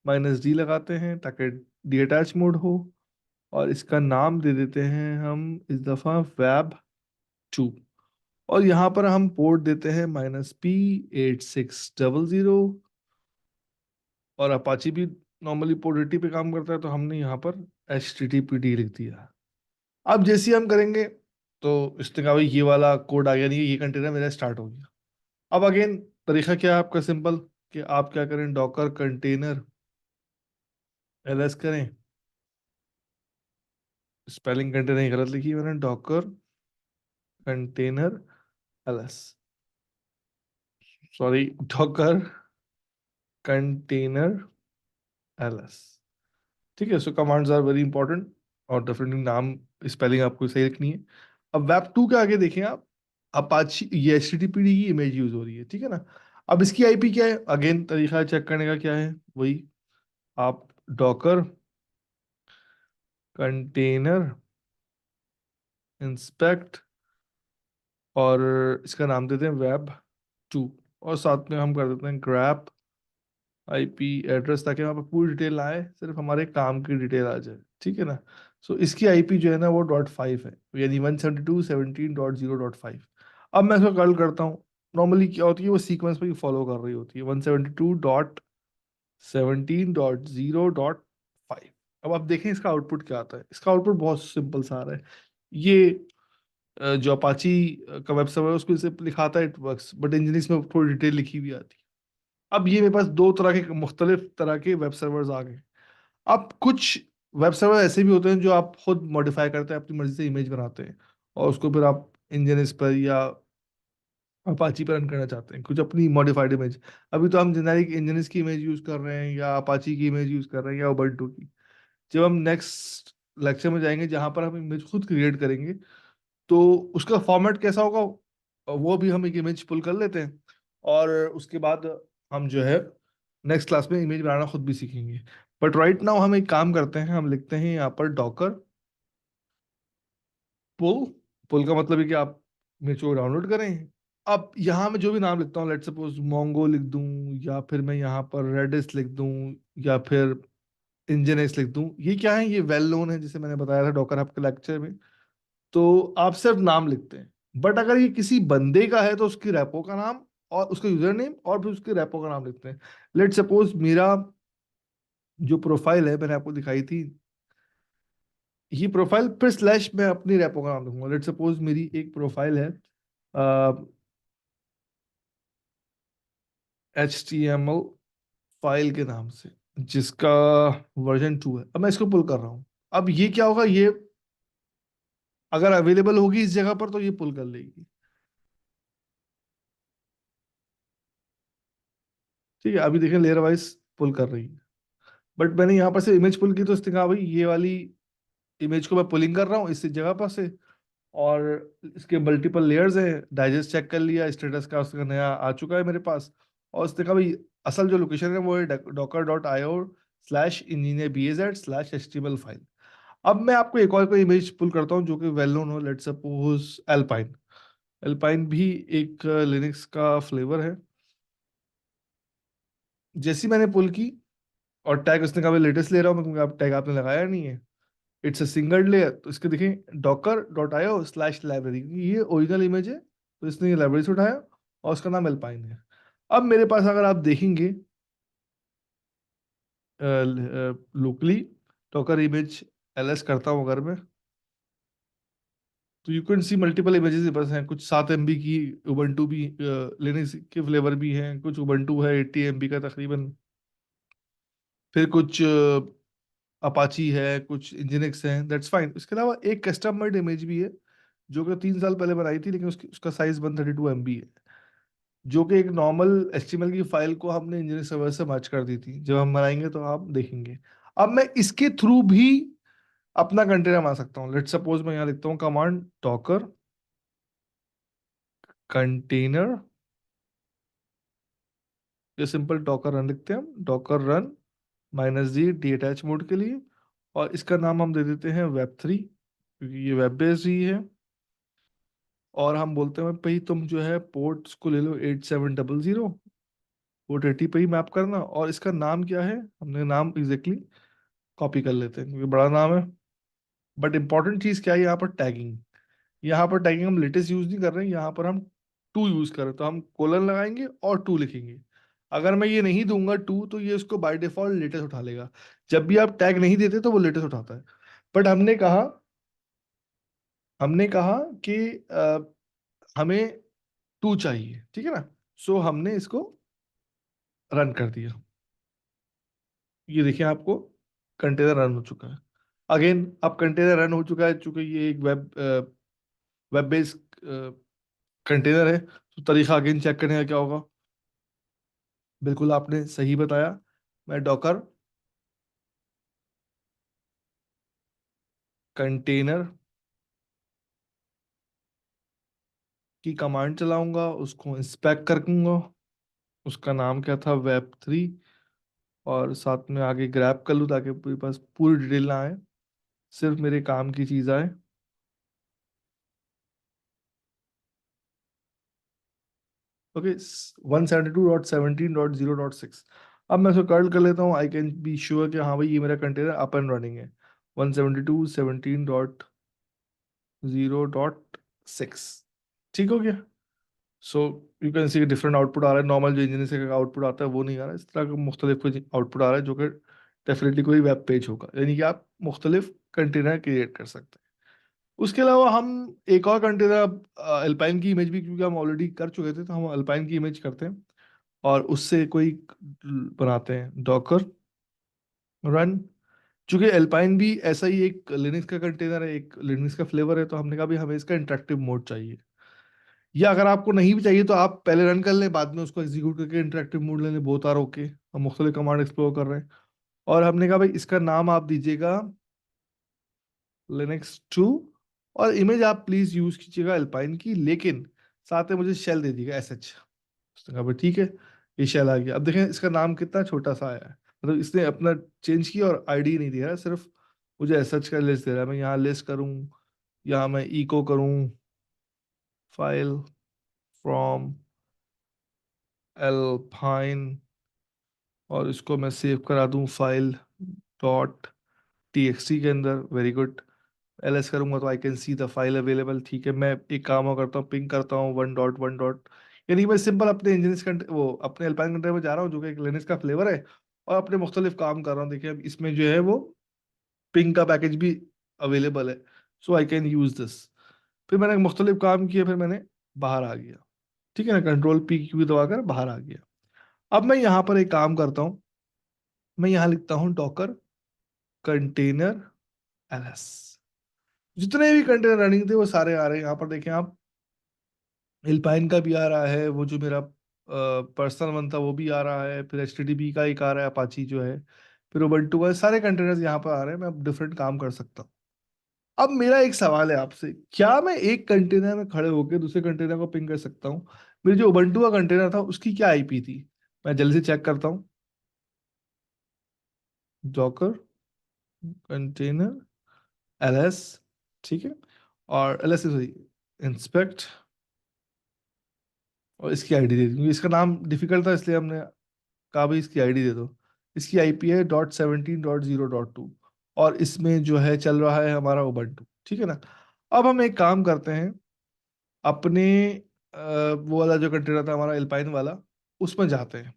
Speaker 1: -d लगाते हैं ताकि डी अटैच मोड हो, और इसका नाम दे देते हैं हम इस दफा वेब 2। और यहाँ पर हम पोर्ट देते हैं -P8600, और अपाची भी नॉर्मली पोर्ट 80 पे काम करता है, तो हमने यहाँ पर HTTPD लिख दिया। अब जैसे ही हम करेंगे, तो इसने कहा भाई ये वाला कोड आ गया, नहीं ये कंटेनर मेरा स्टार्ट हो गया। अब अगेन तरीका क्या है आपका, सिंपल, कि आप क्या करें, डॉकर कंटेनर एलएस करें। स्पेलिंग कंटेनर गलत लिखी है मैंने, Docker container LS, sorry, Docker container LS. ठीक है। सो कमांड्स आर वेरी इंपॉर्टेंट, और डेफिनेटली नाम स्पेलिंग आपको सही रखनी है। अब वेब टू के आगे देखें आप, अपाची ये HTTPD की इमेज यूज हो रही है। ठीक है ना। अब इसकी आईपी क्या है, अगेन तरीका चेक करने का क्या है, वही, आप डॉकर कंटेनर इंस्पेक्ट, और इसका नाम देते हैं वेब 2, और साथ में हम कर देते हैं ग्रैप आईपी एड्रेस, ताकि वहाँ पर पूरी डिटेल ना आए, सिर्फ हमारे काम की डिटेल आ जाए। ठीक है ना। सो इसकी आईपी जो है ना वो .5 है, यानी 172.17.0.5। अब मैं इसको कर्ल करता हूँ। नॉर्मली क्या होती है, वो सीक्वेंस पर फॉलो कर रही होती है, 172.17.0.5। अब आप देखें इसका आउटपुट क्या आता है। इसका आउटपुट बहुत सिंपल सा आ रहा है। ये जो अपाची का वेब सर्वर है उसको इसे लिखा आता है इट वर्क्स, बट इंजीनियर्स में थोड़ी डिटेल लिखी हुई आती है। अब ये मेरे पास दो तरह के मुख्तलिफ तरह के वेब सर्वर्स आ गए। अब कुछ वेब सर्वर ऐसे भी होते हैं जो आप खुद मॉडिफाई करते हैं, अपनी मर्जी से इमेज बनाते हैं, और उसको फिर आप इंजीनियर्स पर या अपाची पर रन करना चाहते हैं, कुछ अपनी मॉडिफाइड इमेज। अभी तो हम जेनेरिक इंजीनियर्स की इमेज यूज कर रहे हैं, या अपाची की इमेज यूज कर रहे हैं, या उबंटू की। जब हम नेक्स्ट लेक्चर में जाएंगे जहां पर हम इमेज खुद क्रिएट करेंगे, तो उसका फॉर्मेट कैसा होगा वो भी हम एक इमेज पुल कर लेते हैं। और उसके बाद हम जो है नेक्स्ट क्लास में इमेज बनाना खुद भी सीखेंगे। बट राइट नाउ हम एक काम करते हैं, हम लिखते हैं यहाँ पर डॉकर पुल। पुल का मतलब है कि आप इमेज को डाउनलोड करें। अब यहाँ मैं जो भी नाम लिखता हूँ, लेट सपोज मोंगो लिख दूं, या फिर मैं यहाँ पर रेडिस लिख दूं, या फिर इंजनेक्स लिख दूं, ये क्या है, ये वेल नोन है जिसे मैंने बताया था डॉकर हब के लेक्चर में। तो आप सिर्फ नाम लिखते हैं। बट अगर ये किसी बंदे का है तो उसकी रेपो का नाम और उसका यूजर नेम और फिर उसके रेपो का नाम लिखते हैं। लेट सपोज मेरा जो प्रोफाइल है मैंने आपको दिखाई थी, ये प्रोफाइल फिर स्लैश में अपनी रेपो का नाम लिखूंगा। लेट सपोज मेरी एक प्रोफाइल है H T M L file के नाम से, जिसका वर्जन 2 है। अब मैं इसको पुल कर रहा हूँ। अब ये क्या होगा, ये अगर अवेलेबल होगी इस जगह पर तो ये पुल कर लेगी। ठीक है, अभी देखें लेयर वाइज पुल कर रही है। बट मैंने यहाँ पर से इमेज पुल की तो इसने कहा भाई ये वाली इमेज को मैं पुलिंग कर रहा हूँ इस जगह पर से। और इसके मल्टीपल लेयर्स हैं, डाइजेस्ट चेक कर लिया, स्टेटस का उसका नया आ चुका है मेरे पास। और उसने कहा भाई असल जो लोकेशन है वो है docker.io/engineerbaz/html फाइल। अब मैं आपको एक और कोई इमेज पुल करता हूँ जो कि वेल नोन हो, लेट सपोज एल्पाइन। एल्पाइन भी एक लिनक्स का फ्लेवर है। जैसी मैंने पुल की और टैग उसने कहा मैं लेटेस्ट ले रहा हूँ, क्योंकि आप टैग आपने लगाया नहीं है, इट्स अ सिंगल लेयर, तो इसके देखें docker.io/library, ये ओरिजिनल इमेज है तो इसने ये लाइब्रेरी से उठाया और उसका नाम एल्पाइन है। अब मेरे पास अगर आप देखेंगे लोकली डॉकर इमेज एलएस करता हूँ अगर मैं, तो you can C multiple images बस हैं। कुछ 7 MB की उबंटू भी लिनक्स के फ्लेवर भी हैं, कुछ उबंटू है 80 MB का तकरीबन, फिर कुछ अपाची है, कुछ इंजिनिक्स है, दैट्स फाइन। इसके अलावा एक कस्टम मेड इमेज भी है जो कि 3 साल पहले बनाई थी, लेकिन उसका साइज 132 MB है, जो कि एक नॉर्मल एचटीएमएल की फाइल को हमने इंजीनियरिंग सर्वर से मर्ज कर दी थी। जब हम बनाएंगे तो आप देखेंगे। अब मैं इसके थ्रू भी अपना कंटेनर बना सकता हूँ। लेट सपोज मैं यहाँ लिखता हूँ कमांड डॉकर कंटेनर, ये सिंपल डॉकर रन लिखते हैं हम, Docker run -d detach mode के लिए। और इसका नाम हम दे देते हैं वेब 3, क्योंकि ये वेब बेस्ड ही है। और हम बोलते हैं भाई तुम जो है पोर्ट्स को ले लो 8700, पोर्ट 80 पे ही मैप करना। और इसका नाम क्या है, हमने नाम एग्जैक्टली कॉपी कर लेते हैं क्योंकि बड़ा नाम है। बट इंपॉर्टेंट चीज क्या है यहाँ पर, टैगिंग। यहाँ पर टैगिंग हम लेटेस्ट यूज नहीं कर रहे हैं, यहाँ पर हम टू यूज कर रहे हैं, तो हम कोलन लगाएंगे और टू लिखेंगे। अगर मैं ये नहीं दूंगा टू तो ये उसको बाय डिफॉल्ट लेटेस्ट उठा लेगा। जब भी आप टैग नहीं देते तो वो लेटेस्ट उठाता है। बट हमने कहा कि हमें टू चाहिए, ठीक है ना। सो हमने इसको रन कर दिया। ये देखिए आपको कंटेनर रन हो चुका है। अगेन अब कंटेनर रन हो चुका है, चूंकि ये एक वेब बेस्ड कंटेनर है, तो तरीका अगेन चेक करने का क्या होगा। बिल्कुल आपने सही बताया, मैं डॉकर कंटेनर की कमांड चलाऊंगा, उसको इंस्पेक्ट करूंगा। उसका नाम क्या था, वेब 3। और साथ में आगे ग्रैब कर लूँ ताकि मेरे पास पूरी डिटेल ना आए, सिर्फ मेरे काम की चीज आए। ओके, 172.17.0.6। अब मैं इसको कर्ल कर लेता हूँ, आई कैन बी श्योर कि हाँ भाई ये मेरा कंटेनर अप एंड रनिंग है। 172.17.0.6, ठीक हो गया। So you can see different output आ रहा है। नॉर्मल जो इंजीनियर से आउटपुट आता है वो नहीं आ रहा है, इस तरह का मुख्तलिफ कुछ आउटपुट आ रहा है, जो कि डेफिनेटली कोई वेब पेज होगा, यानी कि आप मुख्तलिफ कंटेनर क्रिएट कर सकते हैं। उसके अलावा हम एक और कंटेनर अल्पाइन की इमेज भी, क्योंकि हम ऑलरेडी कर चुके थे, तो हम अल्पाइन की इमेज करते हैं और उससे कोई बनाते हैं डॉकर रन। चूंकि एल्पाइन भी ऐसा ही एक लिनक्स का कंटेनर है, एक लिनक्स का फ्लेवर है, तो हमने कहा भी हमें इसका इंटरेक्टिव मोड चाहिए। या अगर आपको नहीं भी चाहिए तो आप पहले रन कर लें, बाद में उसको एग्जीक्यूट करके इंटरेक्टिव मोड ले लें। बहुत आर ओके, हम मुख्तलिफ कमांड एक्सप्लोर कर रहे हैं। और हमने कहा भाई इसका नाम आप दीजिएगा लिनक्स 2, और इमेज आप प्लीज यूज कीजिएगा अल्पाइन की, लेकिन साथ में मुझे शेल दे दीजिएगा एस एच। उसने कहा भाई ठीक है, ये शेल आ गया। अब देखें इसका नाम कितना छोटा सा आया है, मतलब इसने अपना चेंज किया और आईडी नहीं दिया है, सिर्फ मुझे एस एच का लिस्ट दे रहा है। मैं यहाँ लिस्ट करूँ, यहाँ मैं इको करूँ फाइल फ्रॉम एल्पाइन, और इसको मैं सेव करा दूं फाइल डॉट टीएक्सटी के अंदर। Very good. एलएस करूंगा तो I can see the file available. ठीक है, मैं एक काम और करता हूँ, पिंग करता हूँ 1.1 डॉट, यानी मैं सिंपल अपने इंजन वो अपने एल्पाइन कंटेनर में जा रहा हूँ जो कि एक लिनक्स का फ्लेवर है, और अपने मुख्तलिफ काम कर रहा हूँ। देखिए अब इसमें जो है वो पिंग का पैकेज भी अवेलेबल है, सो आई कैन यूज दिस। फिर मैंने मुख्तलिफ काम किए, फिर मैंने बाहर आ गया। ठीक है ना, कंट्रोल पी क्यू दबाकर बाहर आ गया। अब मैं यहाँ पर एक काम करता हूँ, मैं यहाँ लिखता हूँ डॉकर कंटेनर एलएस। जितने भी कंटेनर रनिंग थे वो सारे आ रहे हैं यहाँ पर, देखें आप। एल्पाइन का भी आ रहा है, वो जो मेरा पर्सनल वन था वो भी आ रहा है, फिर एचटीटीपी का एक आ रहा है, अपाची जो है, फिर उबंटू का, सारे कंटेनर्स यहाँ पर आ रहे हैं। मैं अब डिफरेंट काम कर सकता हूँ। अब मेरा एक सवाल है आपसे, क्या मैं एक कंटेनर में खड़े होकर दूसरे कंटेनर को पिंग कर सकता हूँ? मेरे जो उबंटू का कंटेनर था उसकी क्या आईपी थी, मैं जल्दी से चेक करता हूँ। डॉकर कंटेनर एलएस, ठीक है, और एलएस सॉरी इंस्पेक्ट, और इसकी आईडी दे दी, क्योंकि इसका नाम डिफिकल्ट था इसलिए हमने कहा भाई इसकी आईडी दे दो। इसकी आईपी है .17.0.2, और इसमें जो है चल रहा है हमारा उबंटू। ठीक है ना। अब हम एक काम करते हैं, अपने वो वाला जो कंटेनर था हमारा एल्पाइन वाला, उसमें जाते हैं।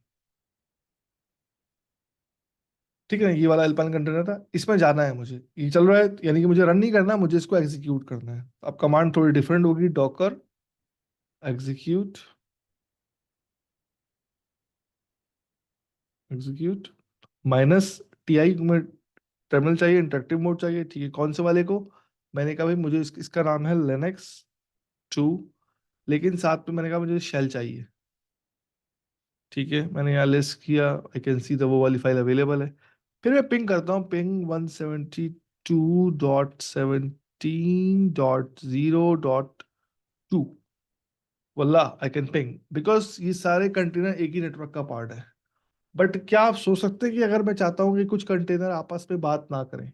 Speaker 1: ठीक है ना, ये वाला एल्पाइन कंटेनर था, इसमें जाना है मुझे। ये चल रहा है, यानी कि मुझे रन नहीं करना, मुझे इसको एग्जीक्यूट करना है। अब कमांड थोड़ी डिफरेंट होगी, डॉकर एग्जीक्यूट, एग्जीक्यूट -ti में टर्मिनल चाहिए, इंटरेक्टिव मोड चाहिए। ठीक है, कौन से वाले को? मैंने कहा भाई मुझे इसका नाम है लिनक्स 2, लेकिन साथ में मैंने कहा मुझे शेल चाहिए। ठीक है, मैंने यहाँ लिस्ट किया, आई कैन सी द वो वाली फाइल अवेलेबल है। फिर मैं पिंग करता हूँ, पिंग 172.17.0.2। वल्ला आई कैन पिंग, बिकॉज ये सारे कंटेनर एक ही नेटवर्क का पार्ट है। बट क्या आप सोच सकते हैं कि अगर मैं चाहता हूँ कि कुछ कंटेनर आपस में बात ना करें?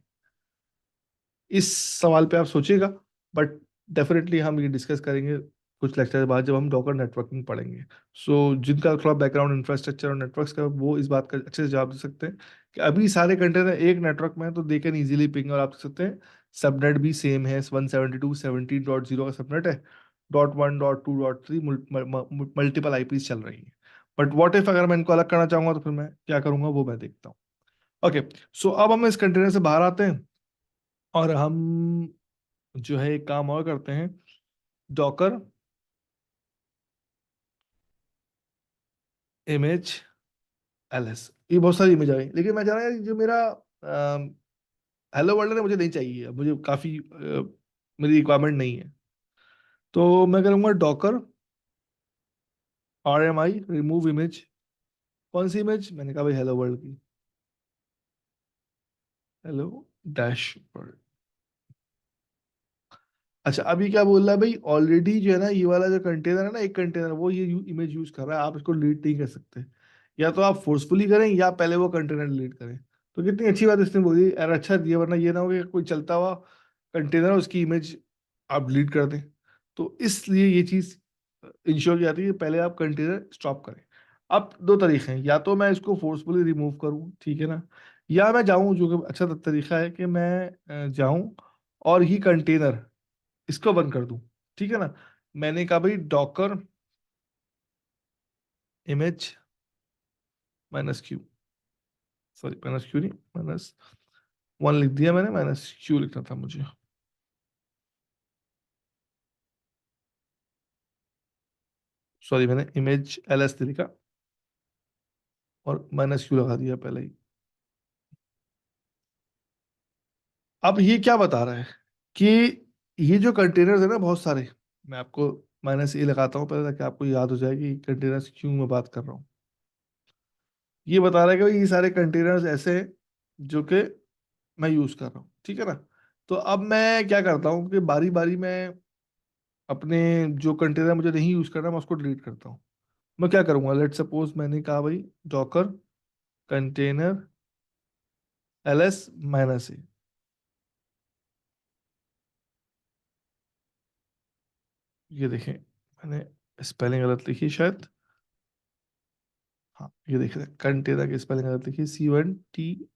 Speaker 1: इस सवाल पे आप सोचिएगा, बट डेफिनेटली हम ये डिस्कस करेंगे कुछ लेक्चर के बाद, जब हम डॉकर नेटवर्किंग पढ़ेंगे। सो जिनका थोड़ा बैकग्राउंड इंफ्रास्ट्रक्चर और नेटवर्क्स का, वो इस बात का अच्छे से जवाब दे सकते हैं कि अभी सारे कंटेनर एक नेटवर्क में है तो दे कैन इजीली पिंग। और आप देख सकते हैं सबनेट भी सेम है, 172.17.0 का सबनेट है, .1 .2 .3 मल्टीपल आईपीज चल रही हैं। बट व्हाट इफ अगर मैं इनको अलग करना चाहूंगा तो फिर मैं क्या करूंगा वो मैं देखता हूँ। ओके, सो अब हम इस कंटेनर से बाहर आते हैं, और हम जो है एक काम और करते हैं, डॉकर इमेज एलएस। ये बहुत सारी इमेज आ गई, लेकिन मैं चाह रहा हूँ जो मेरा हेलो वर्ल्ड है मुझे नहीं चाहिए, अब मुझे काफी मेरी रिक्वायरमेंट नहीं है। तो मैं करूँगा डॉकर RMI रिमूव इमेज। कौन सी इमेज? मैंने कहा भाई हेलो वर्ल्ड की, हेलो डैश वर्ल्ड। अच्छा, अभी क्या बोल रहा है भाई, ऑलरेडी जो है ना ये वाला जो कंटेनर है ना, एक कंटेनर वो ये इमेज यूज कर रहा है, आप इसको डिलीट नहीं कर सकते। या तो आप फोर्सफुली करें या पहले वो कंटेनर डिलीट करें। तो कितनी अच्छी बात इसने बोली, अरे अच्छा दिया, वरना ये ना हो कि कोई चलता हुआ कंटेनर उसकी इमेज आप डिलीट कर दें। तो इसलिए ये चीज इंश्योर की जाती है कि पहले आप कंटेनर स्टॉप करें। अब दो तरीके हैं, या तो मैं इसको फोर्सफुली रिमूव करूं, ठीक है ना, या मैं जाऊं, जो कि अच्छा तरीका है कि मैं जाऊं और ही कंटेनर इसको बंद कर दूं। ठीक है ना। मैंने कहा भाई Docker image -q, sorry -q नहीं, -1 लिख दिया मैंने, -q लिखना था मुझे। सॉरी, मैंने इमेज ls लिखा और -q लगा दिया पहले ही। अब ये क्या बता रहा है कि ये जो कंटेनर्स है ना बहुत सारे, मैं आपको -a लगाता हूँ पहले ताकि आपको याद हो जाए कि कंटेनर्स क्यों मैं बात कर रहा हूँ। ये बता रहा है कि भाई ये सारे कंटेनर्स ऐसे हैं जो कि मैं यूज कर रहा हूँ, ठीक है ना। तो अब मैं क्या करता हूँ कि बारी बारी में अपने जो कंटेनर मुझे नहीं यूज करना मैं उसको डिलीट करता हूँ। मैं क्या करूंगा, लेट सपोज मैंने कहा भाई डॉकर कंटेनर ls-a, ये देखें मैंने स्पेलिंग गलत लिखी शायद। हाँ ये देखें कंटेनर की स्पेलिंग गलत लिखी, CONTAIN।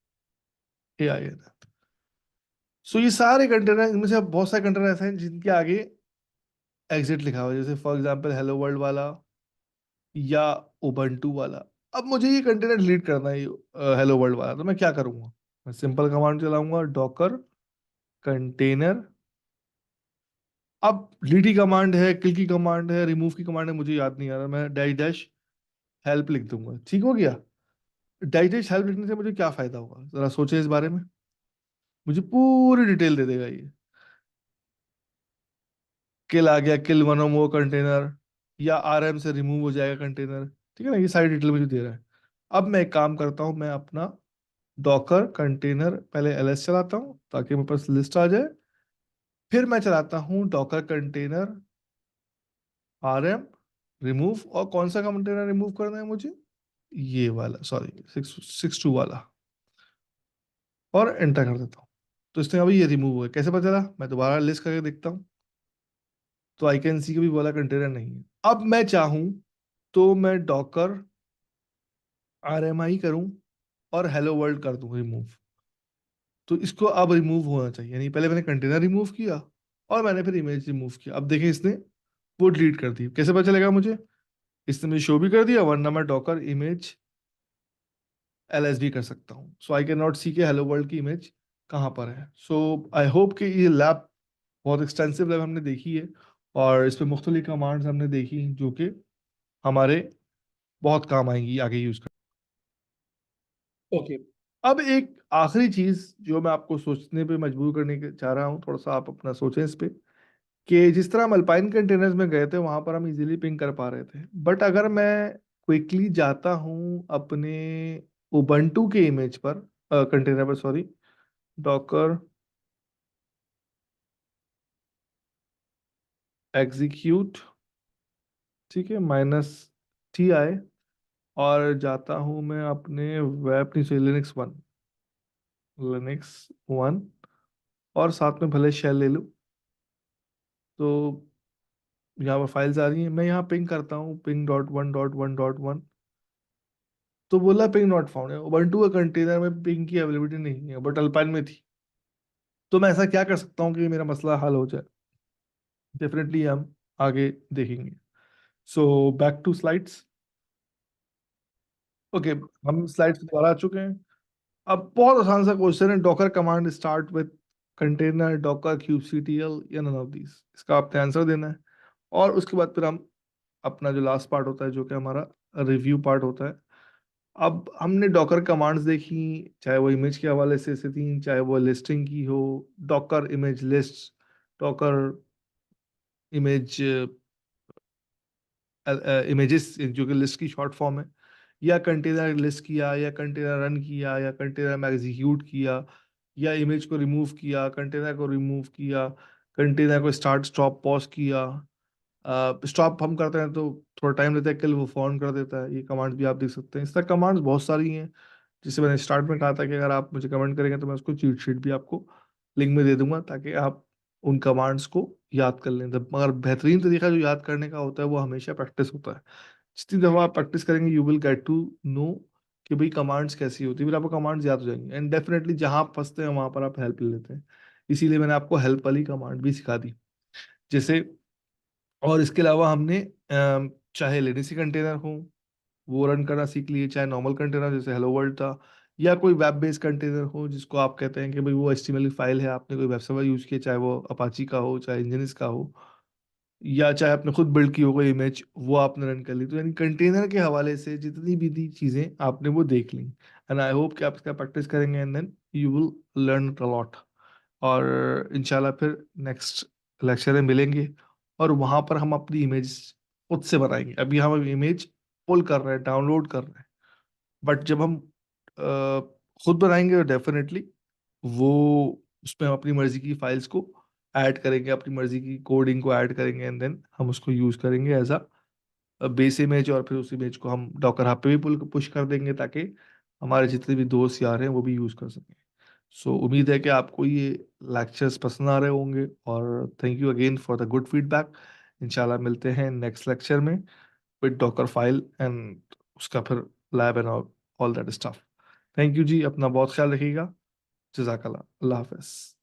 Speaker 1: सो ये सारे कंटेनर, इनमें से बहुत सारे कंटेनर ऐसे हैं जिनके आगे एग्जिट लिखा हुआ है, जैसे फॉर एग्जांपल हेलो वर्ल्ड वाला या उबंटू वाला। अब मुझे ये कंटेनर डिलीट करना है हेलो वर्ल्ड वाला, तो मैं क्या करूंगा, मैं सिंपल कमांड चलाऊंगा डॉकर कंटेनर। अब डिलीट की कमांड है, किल की कमांड है, रिमूव की कमांड है, मुझे याद नहीं आ रहा, मैं डैश डैश हेल्प लिख दूंगा, ठीक हो गया। डैश डैश हेल्प लिखने से मुझे क्या फायदा होगा, जरा सोचे इस बारे में। मुझे पूरी डिटेल दे देगा ये। किल आ गया, किल वन और मोर कंटेनर, या आरएम से रिमूव हो जाएगा कंटेनर, ठीक है ना, ये सारी डिटेल मुझे दे रहा है। अब मैं एक काम करता हूँ, मैं अपना डॉकर कंटेनर पहले ls चलाता हूँ ताकि मेरे पास लिस्ट आ जाए, फिर मैं चलाता हूँ डॉकर कंटेनर rm रिमूव, और कौन सा कंटेनर रिमूव करना है मुझे, ये वाला, सॉरी 662 वाला, और एंटर कर देता हूँ। तो इसने अभी ये रिमूव हुआ है, कैसे पता चला, मैं दोबारा लिस्ट करके देखता हूँ, तो आई कैन सी भी वाला कंटेनर नहीं है। अब मैं चाहूँ तो मैं डॉकर RMI करूँ और हेलो वर्ल्ड कर दूँ रिमूव, तो इसको अब रिमूव होना चाहिए, यानी पहले मैंने कंटेनर रिमूव किया और मैंने फिर इमेज रिमूव किया। अब देखें इसने वो डिलीट कर दी, कैसे पता चलेगा मुझे, इसने मुझे शो भी कर दिया, वरना मैं डॉकर इमेज ls भी कर सकता हूँ। सो आई कैन नॉट सी के हेलो वर्ल्ड की इमेज कहाँ पर है। सो आई होप कि ये लैब बहुत एक्सटेंसिव लैब हमने देखी है, और इस पे मुख्तलिफ कमांड्स हमने देखी हैं जो कि हमारे बहुत काम आएंगी आगे यूज कर। ओके, अब एक आखिरी चीज जो मैं आपको सोचने पे मजबूर करने के चाह रहा हूँ, थोड़ा सा आप अपना सोचें इस पे, कि जिस तरह हम अल्पाइन कंटेनर्स में गए थे वहां पर हम इजीली पिंग कर पा रहे थे, बट अगर मैं क्विकली जाता हूँ अपने उबंटू के इमेज पर, कंटेनर पर सॉरी, डॉकर एग्जीक्यूट, ठीक है, -ti, और जाता हूँ मैं अपने वेब नीचे लिनक्स वन, और साथ में भले शेल ले लूँ, तो यहाँ पर फाइल्स आ रही हैं, मैं यहाँ पिंग करता हूँ ping.1.1.1, तो बोला पिंग नॉट फाउंड है, उबंटू का कंटेनर में पिंग की अवेलेबिलिटी नहीं है, बट अल्पाइन में थी। तो मैं ऐसा क्या कर सकता हूँ कि मेरा मसला हल हो जाए, डेफिनेटली हम आगे देखेंगे। So back to slides. Okay, हम स्लाइड्स पर दोबारा आ चुके हैं। अब बहुत आसान सा क्वेश्चन है, Docker command start with container Docker kubectl या नन ऑफ दीज, इसका आपने आंसर देना है। और उसके बाद फिर हम अपना जो लास्ट पार्ट होता है जो कि हमारा रिव्यू पार्ट होता है। अब हमने डॉकर कमांड्स देखी, चाहे वो इमेज के हवाले से थी, चाहे वो लिस्टिंग की हो, Docker image list, Docker image images जो कि लिस्ट की शॉर्ट फॉर्म है, या कंटेनर लिस्ट किया, या कंटेनर रन किया, या कंटेनर में एग्जीक्यूट किया, या इमेज को रिमूव किया, कंटेनर को रिमूव किया, कंटेनर को स्टार्ट स्टॉप पॉज किया। स्टॉप हम करते हैं तो थोड़ा टाइम लेता है, किल वो फॉर्न कर देता है, ये कमांड्स भी आप देख सकते हैं। इस तरह कमांड्स बहुत सारी हैं, जिससे मैंने स्टार्ट में कहा था कि अगर आप मुझे कमेंट करेंगे तो मैं उसको चीट शीट भी आपको लिंक में दे दूंगा ताकि आप उन कमांड्स को याद कर लें। मगर बेहतरीन तरीका जो याद करने का होता है वो हमेशा प्रैक्टिस होता है। जितनी दफ़ा आप प्रैक्टिस करेंगे you will get to know कि भाई कमांड्स कैसी होती है, फिर आपको कमांड्स याद हो जाएंगी, एंड डेफिनेटली जहां आप फंसते हैं वहां पर आप हेल्प ले लेते हैं। इसीलिए मैंने आपको हेल्प वाली कमांड भी सिखा दी। जैसे, और इसके अलावा हमने चाहे लेनेसी कंटेनर हो वो रन करना सीख लिए, चाहे नॉर्मल कंटेनर जैसे हेलो वर्ल्ड था, या कोई वेब बेस्ड कंटेनर हो जिसको आप कहते हैं कि भाई वो HTML फाइल है, आपने कोई वेब सर्वर यूज किया, चाहे वो अपाची का हो, चाहे इंजनिस का हो, या चाहे आपने खुद बिल्ड की हो कोई इमेज वो आपने रन कर ली। तो यानी कंटेनर के हवाले से जितनी भी दी चीज़ें आपने वो देख ली, एंड आई होप कि आप इसका प्रैक्टिस करेंगे and then you will learn a lot. और इंशाल्लाह फिर नेक्स्ट लेक्चर में मिलेंगे, और वहाँ पर हम अपनी इमेज खुद से बनाएंगे। अभी हम इमेज पुल कर रहे हैं, डाउनलोड कर रहे हैं, बट जब हम खुद बनाएंगे तो डेफिनेटली वो उसमें हम अपनी मर्जी की फाइल्स को ऐड करेंगे, अपनी मर्जी की कोडिंग को ऐड करेंगे, एंड देन हम उसको यूज करेंगे एज अ बेस इमेज, और फिर उस इमेज को हम डॉकर हब पे भी पुश कर देंगे ताकि हमारे जितने भी दोस्त यार हैं वो भी यूज कर सकें। सो उम्मीद है कि आपको ये लेक्चर्स पसंद आ रहे होंगे, और thank you again for the good feedback. इंशाल्लाह मिलते हैं नेक्स्ट लेक्चर में विद डॉकर फाइल एंड उसका फिर lab and all that stuff. Thank you जी, अपना बहुत ख्याल रखिएगा। जज़ाकल्लाह, अल्लाह हाफ़िज़।